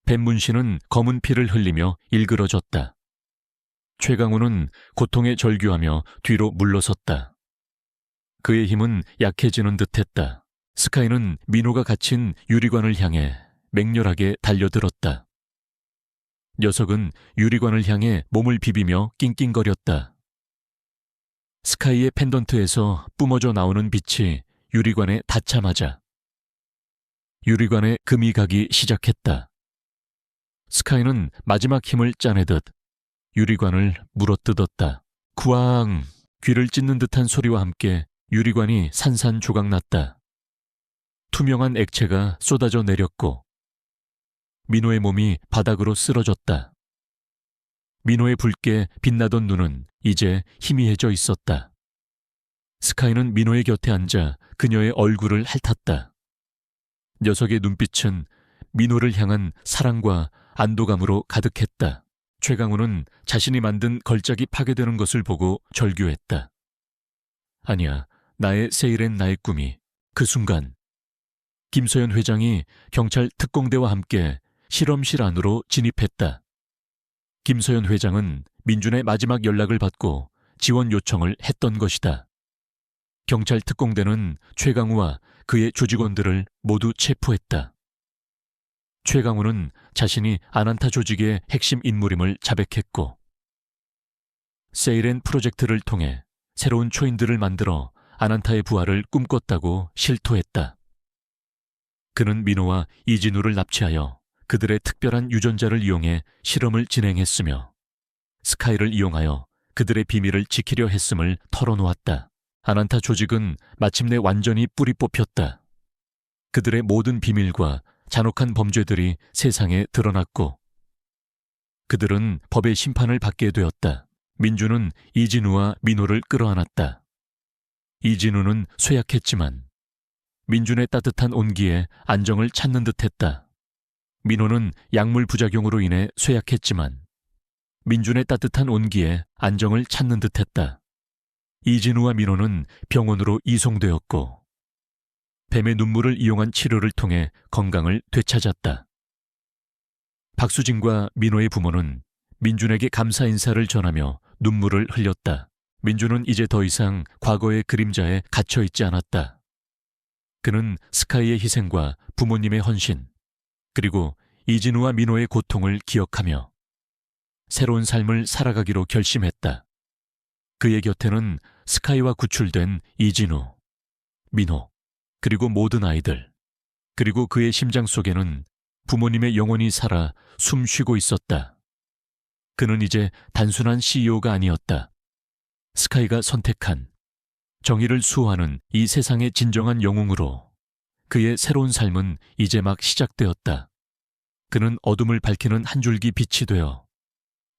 뱀 문신은 검은 피를 흘리며 일그러졌다. 최강우는 고통에 절규하며 뒤로 물러섰다. 그의 힘은 약해지는 듯했다. 스카이는 민호가 갇힌 유리관을 향해 맹렬하게 달려들었다. 녀석은 유리관을 향해 몸을 비비며 낑낑거렸다. 스카이의 펜던트에서 뿜어져 나오는 빛이 유리관에 닿자마자 유리관에 금이 가기 시작했다. 스카이는 마지막 힘을 짜내듯 유리관을 물어뜯었다. 쿠앙! 귀를 찢는 듯한 소리와 함께 유리관이 산산조각났다. 투명한 액체가 쏟아져 내렸고 민호의 몸이 바닥으로 쓰러졌다. 민호의 붉게 빛나던 눈은 이제 희미해져 있었다. 스카이는 민호의 곁에 앉아 그녀의 얼굴을 핥았다. 녀석의 눈빛은 민호를 향한 사랑과 안도감으로 가득했다. 최강우는 자신이 만든 걸작이 파괴되는 것을 보고 절규했다. 아니야, 나의 세일엔 나의 꿈이. 그 순간 김서연 회장이 경찰 특공대와 함께 실험실 안으로 진입했다. 김서연 회장은 민준의 마지막 연락을 받고 지원 요청을 했던 것이다. 경찰 특공대는 최강우와 그의 조직원들을 모두 체포했다. 최강우는 자신이 아난타 조직의 핵심 인물임을 자백했고 세이렌 프로젝트를 통해 새로운 초인들을 만들어 아난타의 부활을 꿈꿨다고 실토했다. 그는 민호와 이진우를 납치하여 그들의 특별한 유전자를 이용해 실험을 진행했으며 스카이를 이용하여 그들의 비밀을 지키려 했음을 털어놓았다. 아난타 조직은 마침내 완전히 뿌리 뽑혔다. 그들의 모든 비밀과 잔혹한 범죄들이 세상에 드러났고 그들은 법의 심판을 받게 되었다. 민주는 이진우와 민호를 끌어안았다. 이진우는 쇠약했지만 민준의 따뜻한 온기에 안정을 찾는 듯했다. 민호는 약물 부작용으로 인해 쇠약했지만 민준의 따뜻한 온기에 안정을 찾는 듯했다. 이진우와 민호는 병원으로 이송되었고 뱀의 눈물을 이용한 치료를 통해 건강을 되찾았다. 박수진과 민호의 부모는 민준에게 감사 인사를 전하며 눈물을 흘렸다. 민준은 이제 더 이상 과거의 그림자에 갇혀 있지 않았다. 그는 스카이의 희생과 부모님의 헌신, 그리고 이진우와 민호의 고통을 기억하며 새로운 삶을 살아가기로 결심했다. 그의 곁에는 스카이와 구출된 이진우, 민호, 그리고 모든 아이들, 그리고 그의 심장 속에는 부모님의 영혼이 살아 숨 쉬고 있었다. 그는 이제 단순한 CEO가 아니었다. 스카이가 선택한 정의를 수호하는 이 세상의 진정한 영웅으로 그의 새로운 삶은 이제 막 시작되었다. 그는 어둠을 밝히는 한 줄기 빛이 되어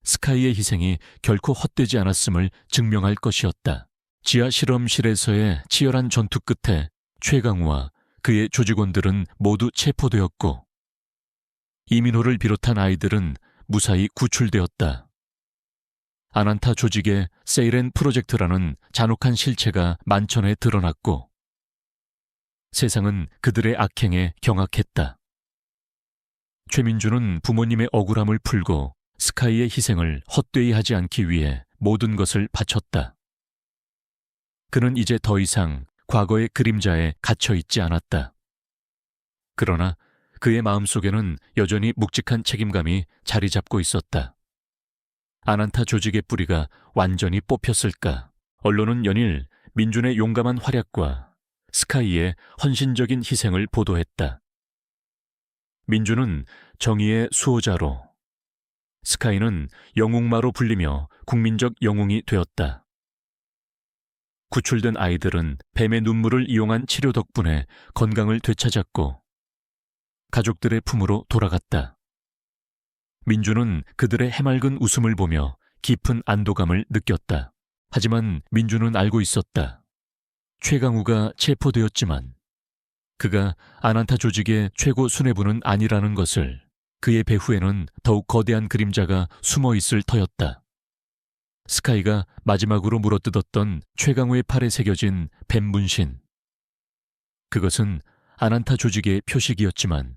스카이의 희생이 결코 헛되지 않았음을 증명할 것이었다. 지하 실험실에서의 치열한 전투 끝에 최강우와 그의 조직원들은 모두 체포되었고 이민호를 비롯한 아이들은 무사히 구출되었다. 아난타 조직의 세이렌 프로젝트라는 잔혹한 실체가 만천에 드러났고 세상은 그들의 악행에 경악했다. 최민주는 부모님의 억울함을 풀고 스카이의 희생을 헛되이 하지 않기 위해 모든 것을 바쳤다. 그는 이제 더 이상 과거의 그림자에 갇혀 있지 않았다. 그러나 그의 마음속에는 여전히 묵직한 책임감이 자리 잡고 있었다. 아난타 조직의 뿌리가 완전히 뽑혔을까? 언론은 연일 민준의 용감한 활약과 스카이의 헌신적인 희생을 보도했다. 민준은 정의의 수호자로, 스카이는 영웅마로 불리며 국민적 영웅이 되었다. 구출된 아이들은 뱀의 눈물을 이용한 치료 덕분에 건강을 되찾았고 가족들의 품으로 돌아갔다. 민준은 그들의 해맑은 웃음을 보며 깊은 안도감을 느꼈다. 하지만 민준은 알고 있었다. 최강우가 체포되었지만 그가 아난타 조직의 최고 수뇌부는 아니라는 것을. 그의 배후에는 더욱 거대한 그림자가 숨어 있을 터였다. 스카이가 마지막으로 물어뜯었던 최강우의 팔에 새겨진 뱀 문신. 그것은 아난타 조직의 표식이었지만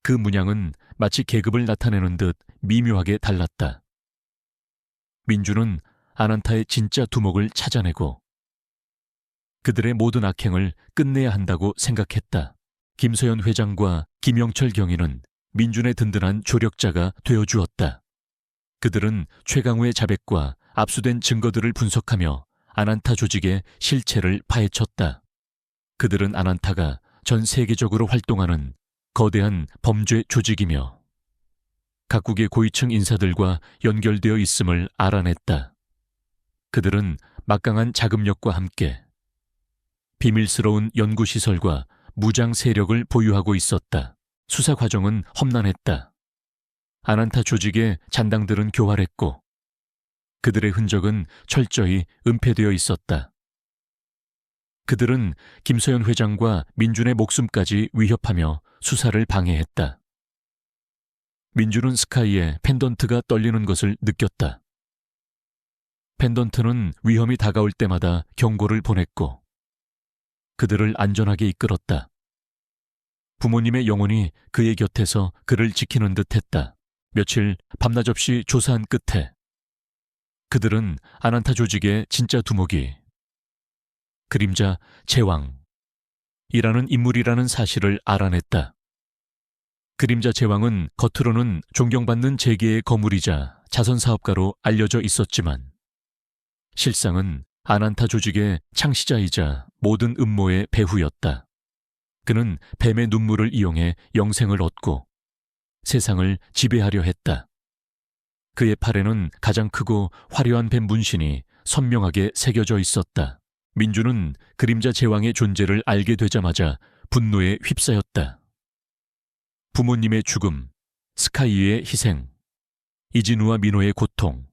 그 문양은 마치 계급을 나타내는 듯 미묘하게 달랐다. 민주는 아난타의 진짜 두목을 찾아내고 그들의 모든 악행을 끝내야 한다고 생각했다. 김서연 회장과 김영철 경위는 민준의 든든한 조력자가 되어주었다. 그들은 최강우의 자백과 압수된 증거들을 분석하며 아난타 조직의 실체를 파헤쳤다. 그들은 아난타가 전 세계적으로 활동하는 거대한 범죄 조직이며 각국의 고위층 인사들과 연결되어 있음을 알아냈다. 그들은 막강한 자금력과 함께 비밀스러운 연구시설과 무장 세력을 보유하고 있었다. 수사 과정은 험난했다. 아난타 조직의 잔당들은 교활했고 그들의 흔적은 철저히 은폐되어 있었다. 그들은 김서연 회장과 민준의 목숨까지 위협하며 수사를 방해했다. 민준은 스카이의 펜던트가 떨리는 것을 느꼈다. 펜던트는 위험이 다가올 때마다 경고를 보냈고 그들을 안전하게 이끌었다. 부모님의 영혼이 그의 곁에서 그를 지키는 듯했다. 며칠 밤낮 없이 조사한 끝에 그들은 아난타 조직의 진짜 두목이 그림자 제왕이라는 인물이라는 사실을 알아냈다. 그림자 제왕은 겉으로는 존경받는 재계의 거물이자 자선사업가로 알려져 있었지만 실상은 아난타 조직의 창시자이자 모든 음모의 배후였다. 그는 뱀의 눈물을 이용해 영생을 얻고 세상을 지배하려 했다. 그의 팔에는 가장 크고 화려한 뱀 문신이 선명하게 새겨져 있었다. 민주는 그림자 제왕의 존재를 알게 되자마자 분노에 휩싸였다. 부모님의 죽음, 스카이의 희생, 이진우와 민호의 고통,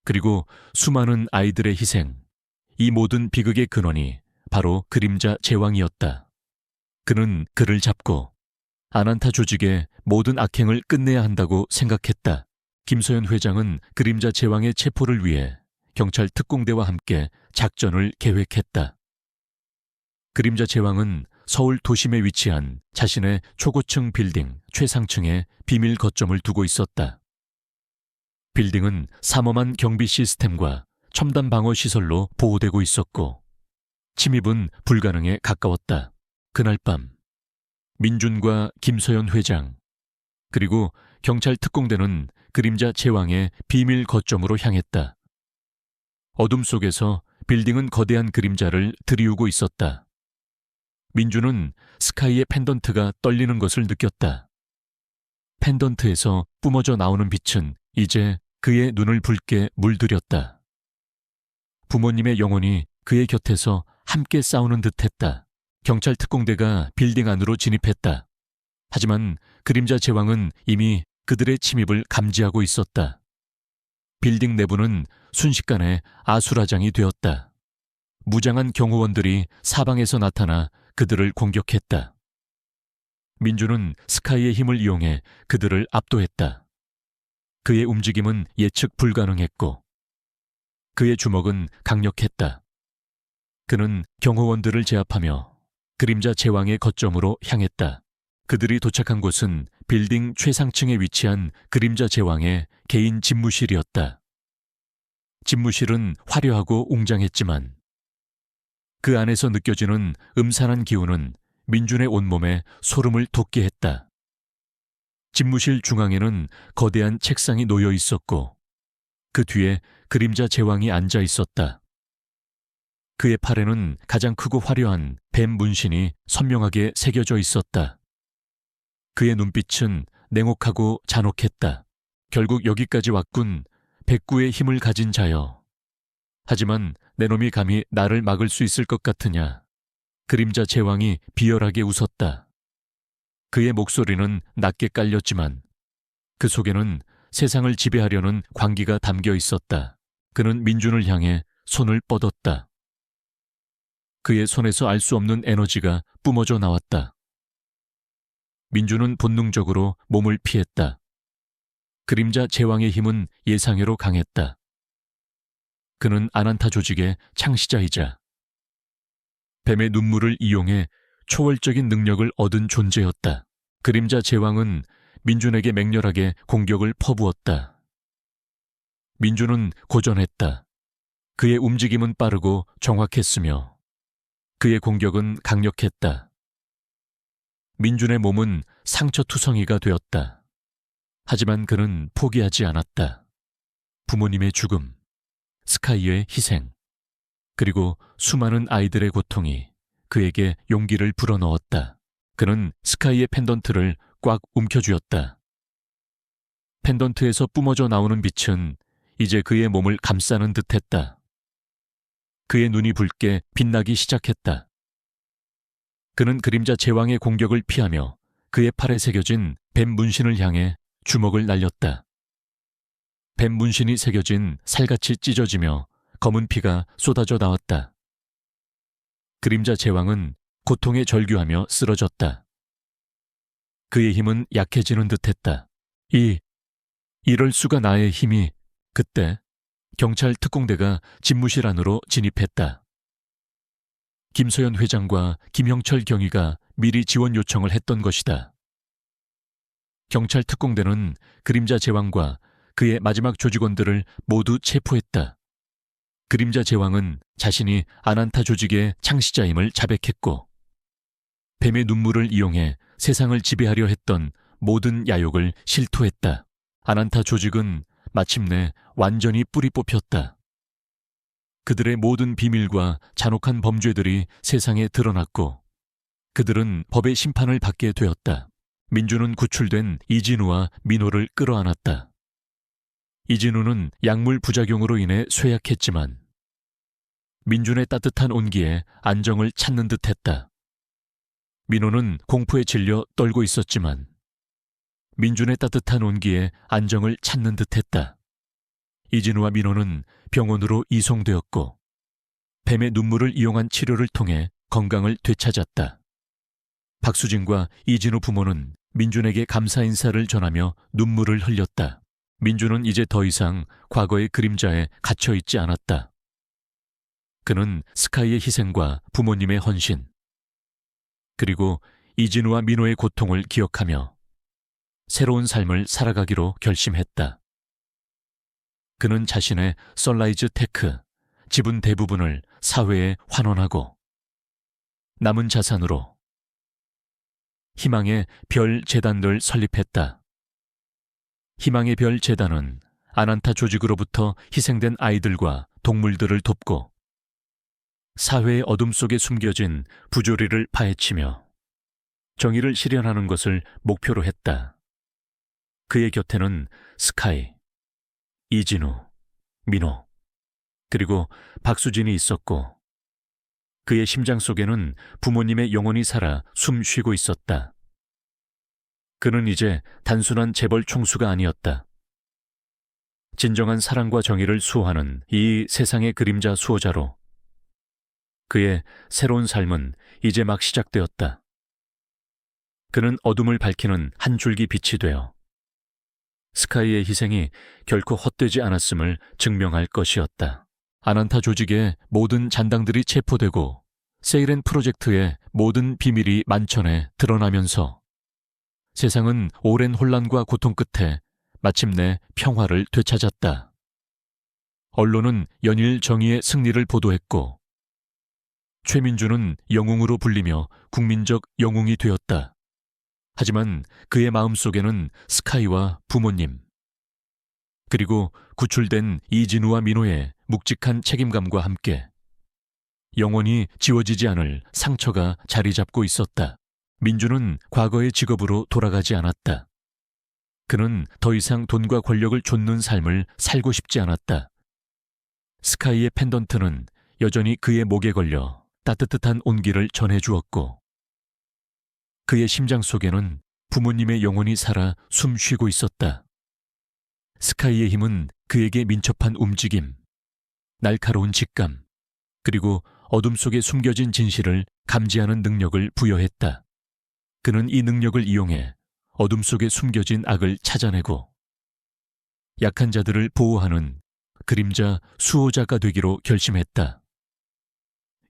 그리고 수많은 아이들의 희생, 이 모든 비극의 근원이 바로 그림자 제왕이었다. 그는 그를 잡고 아난타 조직의 모든 악행을 끝내야 한다고 생각했다. 김서연 회장은 그림자 제왕의 체포를 위해 경찰 특공대와 함께 작전을 계획했다. 그림자 제왕은 서울 도심에 위치한 자신의 초고층 빌딩 최상층에 비밀 거점을 두고 있었다. 빌딩은 삼엄한 경비 시스템과 첨단 방어 시설로 보호되고 있었고 침입은 불가능에 가까웠다. 그날 밤 민준과 김서연 회장 그리고 경찰 특공대는 그림자 제왕의 비밀 거점으로 향했다. 어둠 속에서 빌딩은 거대한 그림자를 들이우고 있었다. 민준은 스카이의 펜던트가 떨리는 것을 느꼈다. 펜던트에서 뿜어져 나오는 빛은 이제 그의 눈을 붉게 물들였다. 부모님의 영혼이 그의 곁에서 함께 싸우는 듯했다. 경찰 특공대가 빌딩 안으로 진입했다. 하지만 그림자 제왕은 이미 그들의 침입을 감지하고 있었다. 빌딩 내부는 순식간에 아수라장이 되었다. 무장한 경호원들이 사방에서 나타나 그들을 공격했다. 민주는 스카이의 힘을 이용해 그들을 압도했다. 그의 움직임은 예측 불가능했고 그의 주먹은 강력했다. 그는 경호원들을 제압하며 그림자 제왕의 거점으로 향했다. 그들이 도착한 곳은 빌딩 최상층에 위치한 그림자 제왕의 개인 집무실이었다. 집무실은 화려하고 웅장했지만 그 안에서 느껴지는 음산한 기운은 민준의 온몸에 소름을 돋게 했다. 집무실 중앙에는 거대한 책상이 놓여 있었고 그 뒤에 그림자 제왕이 앉아 있었다. 그의 팔에는 가장 크고 화려한 뱀 문신이 선명하게 새겨져 있었다. 그의 눈빛은 냉혹하고 잔혹했다. 결국 여기까지 왔군, 백구의 힘을 가진 자여. 하지만 내 놈이 감히 나를 막을 수 있을 것 같으냐. 그림자 제왕이 비열하게 웃었다. 그의 목소리는 낮게 깔렸지만 그 속에는 세상을 지배하려는 광기가 담겨 있었다. 그는 민준을 향해 손을 뻗었다. 그의 손에서 알 수 없는 에너지가 뿜어져 나왔다. 민준은 본능적으로 몸을 피했다. 그림자 제왕의 힘은 예상외로 강했다. 그는 아난타 조직의 창시자이자 뱀의 눈물을 이용해 초월적인 능력을 얻은 존재였다. 그림자 제왕은 민준에게 맹렬하게 공격을 퍼부었다. 민준은 고전했다. 그의 움직임은 빠르고 정확했으며 그의 공격은 강력했다. 민준의 몸은 상처투성이가 되었다. 하지만 그는 포기하지 않았다. 부모님의 죽음, 스카이의 희생, 그리고 수많은 아이들의 고통이 그에게 용기를 불어넣었다. 그는 스카이의 펜던트를 꽉 움켜쥐었다. 펜던트에서 뿜어져 나오는 빛은 이제 그의 몸을 감싸는 듯했다. 그의 눈이 붉게 빛나기 시작했다. 그는 그림자 제왕의 공격을 피하며 그의 팔에 새겨진 뱀 문신을 향해 주먹을 날렸다. 뱀 문신이 새겨진 살같이 찢어지며 검은 피가 쏟아져 나왔다. 그림자 제왕은 고통에 절규하며 쓰러졌다. 그의 힘은 약해지는 듯했다. 이럴 수가. 나의 힘이. 그때 경찰 특공대가 집무실 안으로 진입했다. 김소연 회장과 김형철 경위가 미리 지원 요청을 했던 것이다. 경찰 특공대는 그림자 제왕과 그의 마지막 조직원들을 모두 체포했다. 그림자 제왕은 자신이 아난타 조직의 창시자임을 자백했고 뱀의 눈물을 이용해 세상을 지배하려 했던 모든 야욕을 실토했다. 아난타 조직은 마침내 완전히 뿌리 뽑혔다. 그들의 모든 비밀과 잔혹한 범죄들이 세상에 드러났고 그들은 법의 심판을 받게 되었다. 민준은 구출된 이진우와 민호를 끌어안았다. 이진우는 약물 부작용으로 인해 쇠약했지만 민준의 따뜻한 온기에 안정을 찾는 듯했다. 민호는 공포에 질려 떨고 있었지만 민준의 따뜻한 온기에 안정을 찾는 듯했다. 이진우와 민호는 병원으로 이송되었고 뱀의 눈물을 이용한 치료를 통해 건강을 되찾았다. 박수진과 이진우 부모는 민준에게 감사 인사를 전하며 눈물을 흘렸다. 민준은 이제 더 이상 과거의 그림자에 갇혀있지 않았다. 그는 스카이의 희생과 부모님의 헌신, 그리고 이진우와 민호의 고통을 기억하며 새로운 삶을 살아가기로 결심했다. 그는 자신의 선라이즈 테크, 지분 대부분을 사회에 환원하고 남은 자산으로 희망의 별 재단을 설립했다. 희망의 별 재단은 아난타 조직으로부터 희생된 아이들과 동물들을 돕고 사회의 어둠 속에 숨겨진 부조리를 파헤치며 정의를 실현하는 것을 목표로 했다. 그의 곁에는 스카이, 이진우, 민호, 그리고 박수진이 있었고 그의 심장 속에는 부모님의 영혼이 살아 숨 쉬고 있었다. 그는 이제 단순한 재벌 총수가 아니었다. 진정한 사랑과 정의를 수호하는 이 세상의 그림자 수호자로 그의 새로운 삶은 이제 막 시작되었다. 그는 어둠을 밝히는 한 줄기 빛이 되어 스카이의 희생이 결코 헛되지 않았음을 증명할 것이었다. 아난타 조직의 모든 잔당들이 체포되고 세이렌 프로젝트의 모든 비밀이 만천에 드러나면서 세상은 오랜 혼란과 고통 끝에 마침내 평화를 되찾았다. 언론은 연일 정의의 승리를 보도했고 최민주는 영웅으로 불리며 국민적 영웅이 되었다. 하지만 그의 마음속에는 스카이와 부모님, 그리고 구출된 이진우와 민호의 묵직한 책임감과 함께 영원히 지워지지 않을 상처가 자리 잡고 있었다. 민주는 과거의 직업으로 돌아가지 않았다. 그는 더 이상 돈과 권력을 좇는 삶을 살고 싶지 않았다. 스카이의 펜던트는 여전히 그의 목에 걸려 따뜻한 온기를 전해주었고, 그의 심장 속에는 부모님의 영혼이 살아 숨 쉬고 있었다. 스카이의 힘은 그에게 민첩한 움직임, 날카로운 직감, 그리고 어둠 속에 숨겨진 진실을 감지하는 능력을 부여했다. 그는 이 능력을 이용해 어둠 속에 숨겨진 악을 찾아내고 약한 자들을 보호하는 그림자 수호자가 되기로 결심했다.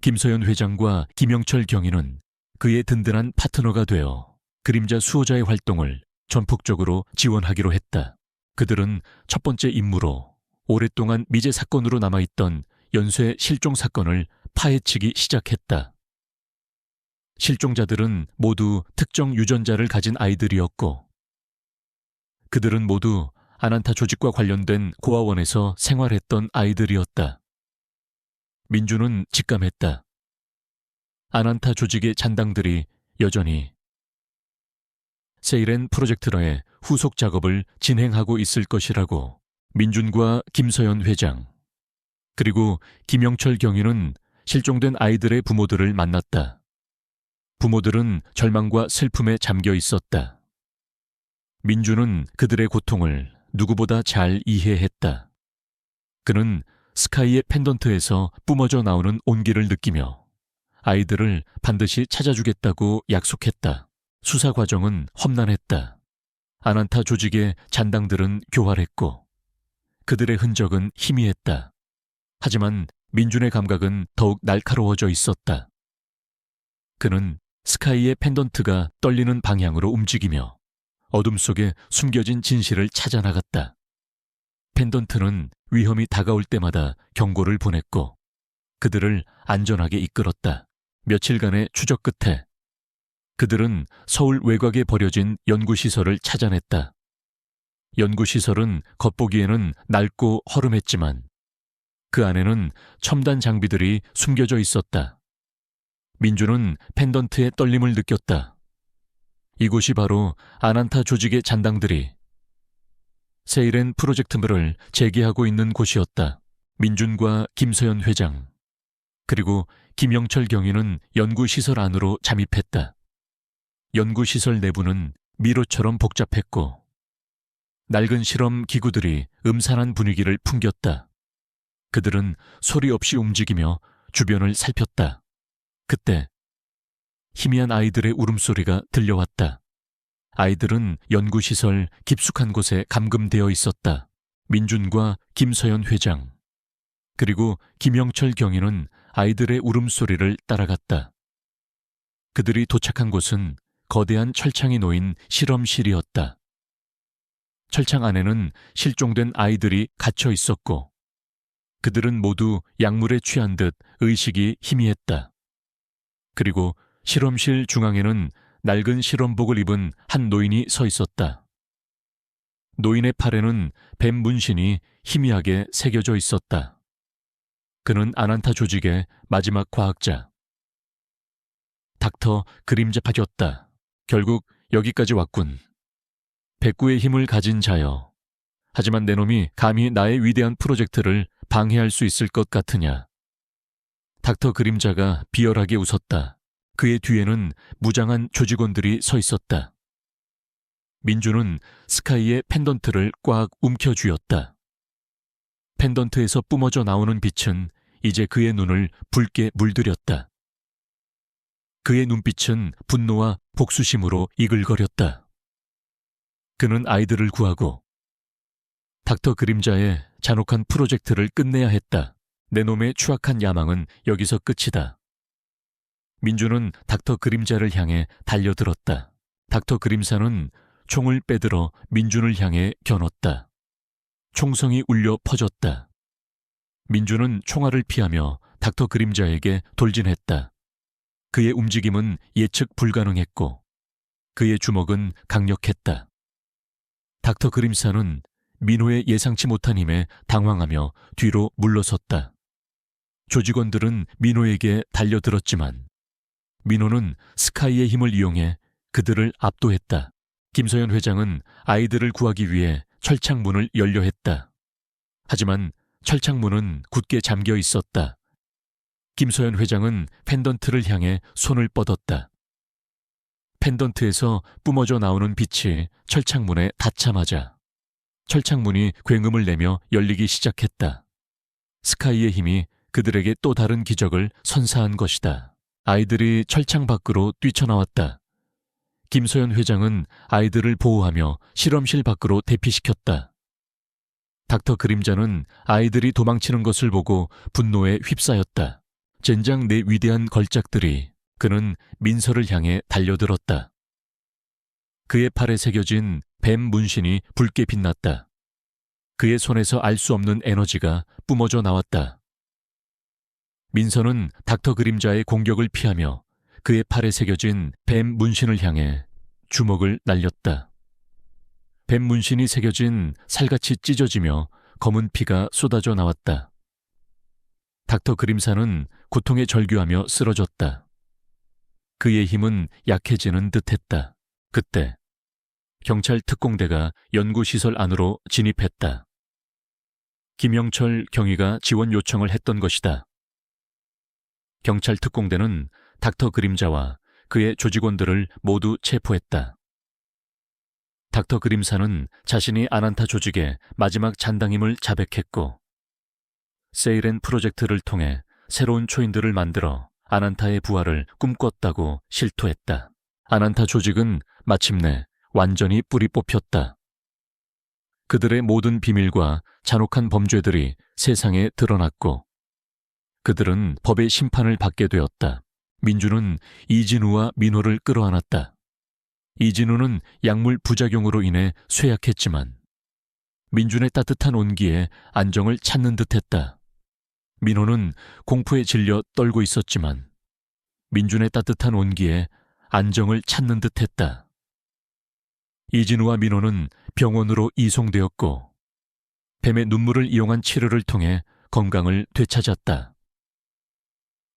김서연 회장과 김영철 경위는 그의 든든한 파트너가 되어 그림자 수호자의 활동을 전폭적으로 지원하기로 했다. 그들은 첫 번째 임무로 오랫동안 미제 사건으로 남아있던 연쇄 실종 사건을 파헤치기 시작했다. 실종자들은 모두 특정 유전자를 가진 아이들이었고, 그들은 모두 아난타 조직과 관련된 고아원에서 생활했던 아이들이었다. 민주는 직감했다. 아난타 조직의 잔당들이 여전히 세이렌 프로젝트러의 후속 작업을 진행하고 있을 것이라고. 민준과 김서연 회장, 그리고 김영철 경위는 실종된 아이들의 부모들을 만났다. 부모들은 절망과 슬픔에 잠겨 있었다. 민주는 그들의 고통을 누구보다 잘 이해했다. 그는 스카이의 펜던트에서 뿜어져 나오는 온기를 느끼며 아이들을 반드시 찾아주겠다고 약속했다. 수사 과정은 험난했다. 아난타 조직의 잔당들은 교활했고 그들의 흔적은 희미했다. 하지만 민준의 감각은 더욱 날카로워져 있었다. 그는 스카이의 펜던트가 떨리는 방향으로 움직이며 어둠 속에 숨겨진 진실을 찾아나갔다. 펜던트는 위험이 다가올 때마다 경고를 보냈고 그들을 안전하게 이끌었다. 며칠간의 추적 끝에 그들은 서울 외곽에 버려진 연구시설을 찾아냈다. 연구시설은 겉보기에는 낡고 허름했지만 그 안에는 첨단 장비들이 숨겨져 있었다. 민주는 펜던트의 떨림을 느꼈다. 이곳이 바로 아난타 조직의 잔당들이 세이렌 프로젝트물을 재개하고 있는 곳이었다. 민준과 김서연 회장, 그리고 김영철 경위는 연구시설 안으로 잠입했다. 연구시설 내부는 미로처럼 복잡했고 낡은 실험 기구들이 음산한 분위기를 풍겼다. 그들은 소리 없이 움직이며 주변을 살폈다. 그때 희미한 아이들의 울음소리가 들려왔다. 아이들은 연구시설 깊숙한 곳에 감금되어 있었다. 민준과 김서연 회장, 그리고 김영철 경위는 아이들의 울음소리를 따라갔다. 그들이 도착한 곳은 거대한 철창이 놓인 실험실이었다. 철창 안에는 실종된 아이들이 갇혀 있었고 그들은 모두 약물에 취한 듯 의식이 희미했다. 그리고 실험실 중앙에는 낡은 실험복을 입은 한 노인이 서 있었다. 노인의 팔에는 뱀 문신이 희미하게 새겨져 있었다. 그는 아난타 조직의 마지막 과학자, 닥터 그림자파였다. 결국 여기까지 왔군. 백구의 힘을 가진 자여. 하지만 내 놈이 감히 나의 위대한 프로젝트를 방해할 수 있을 것 같으냐. 닥터 그림자가 비열하게 웃었다. 그의 뒤에는 무장한 조직원들이 서 있었다. 민주는 스카이의 펜던트를 꽉 움켜쥐었다. 펜던트에서 뿜어져 나오는 빛은 이제 그의 눈을 붉게 물들였다. 그의 눈빛은 분노와 복수심으로 이글거렸다. 그는 아이들을 구하고 닥터 그림자의 잔혹한 프로젝트를 끝내야 했다. 내 놈의 추악한 야망은 여기서 끝이다. 민주는 닥터 그림자를 향해 달려들었다. 닥터 그림자는 총을 빼들어 민준을 향해 겨눴다. 총성이 울려 퍼졌다. 민주는 총알을 피하며 닥터 그림자에게 돌진했다. 그의 움직임은 예측 불가능했고 그의 주먹은 강력했다. 닥터 그림사는 민호의 예상치 못한 힘에 당황하며 뒤로 물러섰다. 조직원들은 민호에게 달려들었지만 민호는 스카이의 힘을 이용해 그들을 압도했다. 김서연 회장은 아이들을 구하기 위해 철창문을 열려 했다. 하지만 철창문은 굳게 잠겨 있었다. 김서연 회장은 펜던트를 향해 손을 뻗었다. 펜던트에서 뿜어져 나오는 빛이 철창문에 닿자마자 철창문이 굉음을 내며 열리기 시작했다. 스카이의 힘이 그들에게 또 다른 기적을 선사한 것이다. 아이들이 철창 밖으로 뛰쳐나왔다. 김서연 회장은 아이들을 보호하며 실험실 밖으로 대피시켰다. 닥터 그림자는 아이들이 도망치는 것을 보고 분노에 휩싸였다. 젠장 내 위대한 걸작들이. 그는 민서를 향해 달려들었다. 그의 팔에 새겨진 뱀 문신이 붉게 빛났다. 그의 손에서 알 수 없는 에너지가 뿜어져 나왔다. 민서는 닥터 그림자의 공격을 피하며 그의 팔에 새겨진 뱀 문신을 향해 주먹을 날렸다. 뱀 문신이 새겨진 살같이 찢어지며 검은 피가 쏟아져 나왔다. 닥터 그림사는 고통에 절규하며 쓰러졌다. 그의 힘은 약해지는 듯했다. 그때 경찰 특공대가 연구시설 안으로 진입했다. 김영철 경위가 지원 요청을 했던 것이다. 경찰 특공대는 닥터 그림자와 그의 조직원들을 모두 체포했다. 닥터 그림사는 자신이 아난타 조직의 마지막 잔당임을 자백했고 세이렌 프로젝트를 통해 새로운 초인들을 만들어 아난타의 부활을 꿈꿨다고 실토했다. 아난타 조직은 마침내 완전히 뿌리 뽑혔다. 그들의 모든 비밀과 잔혹한 범죄들이 세상에 드러났고 그들은 법의 심판을 받게 되었다. 민주는 이진우와 민호를 끌어안았다. 이진우는 약물 부작용으로 인해 쇠약했지만 민준의 따뜻한 온기에 안정을 찾는 듯했다. 민호는 공포에 질려 떨고 있었지만 민준의 따뜻한 온기에 안정을 찾는 듯했다. 이진우와 민호는 병원으로 이송되었고 뱀의 눈물을 이용한 치료를 통해 건강을 되찾았다.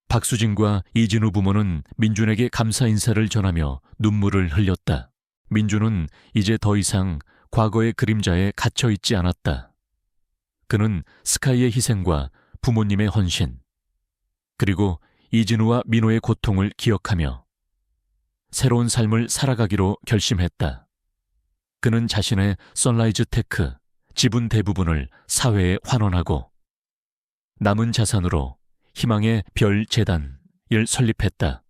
박수진과 이진우 부모는 민준에게 감사 인사를 전하며 눈물을 흘렸다. 민준은 이제 더 이상 과거의 그림자에 갇혀 있지 않았다. 그는 스카이의 희생과 부모님의 헌신, 그리고 이진우와 민호의 고통을 기억하며 새로운 삶을 살아가기로 결심했다. 그는 자신의 선라이즈 테크, 지분 대부분을 사회에 환원하고 남은 자산으로 희망의 별 재단을 설립했다.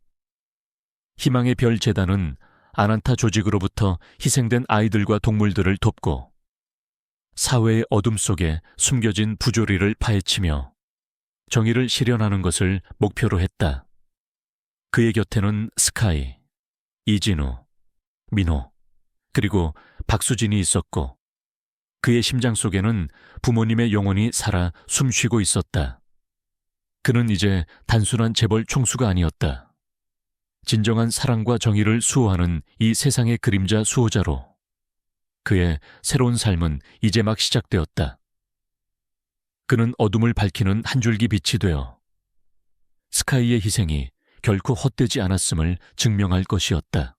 희망의 별 재단은 아난타 조직으로부터 희생된 아이들과 동물들을 돕고 사회의 어둠 속에 숨겨진 부조리를 파헤치며 정의를 실현하는 것을 목표로 했다. 그의 곁에는 스카이, 이진우, 민호, 그리고 박수진이 있었고 그의 심장 속에는 부모님의 영혼이 살아 숨쉬고 있었다. 그는 이제 단순한 재벌 총수가 아니었다. 진정한 사랑과 정의를 수호하는 이 세상의 그림자 수호자로 그의 새로운 삶은 이제 막 시작되었다. 그는 어둠을 밝히는 한 줄기 빛이 되어 스카이의 희생이 결코 헛되지 않았음을 증명할 것이었다.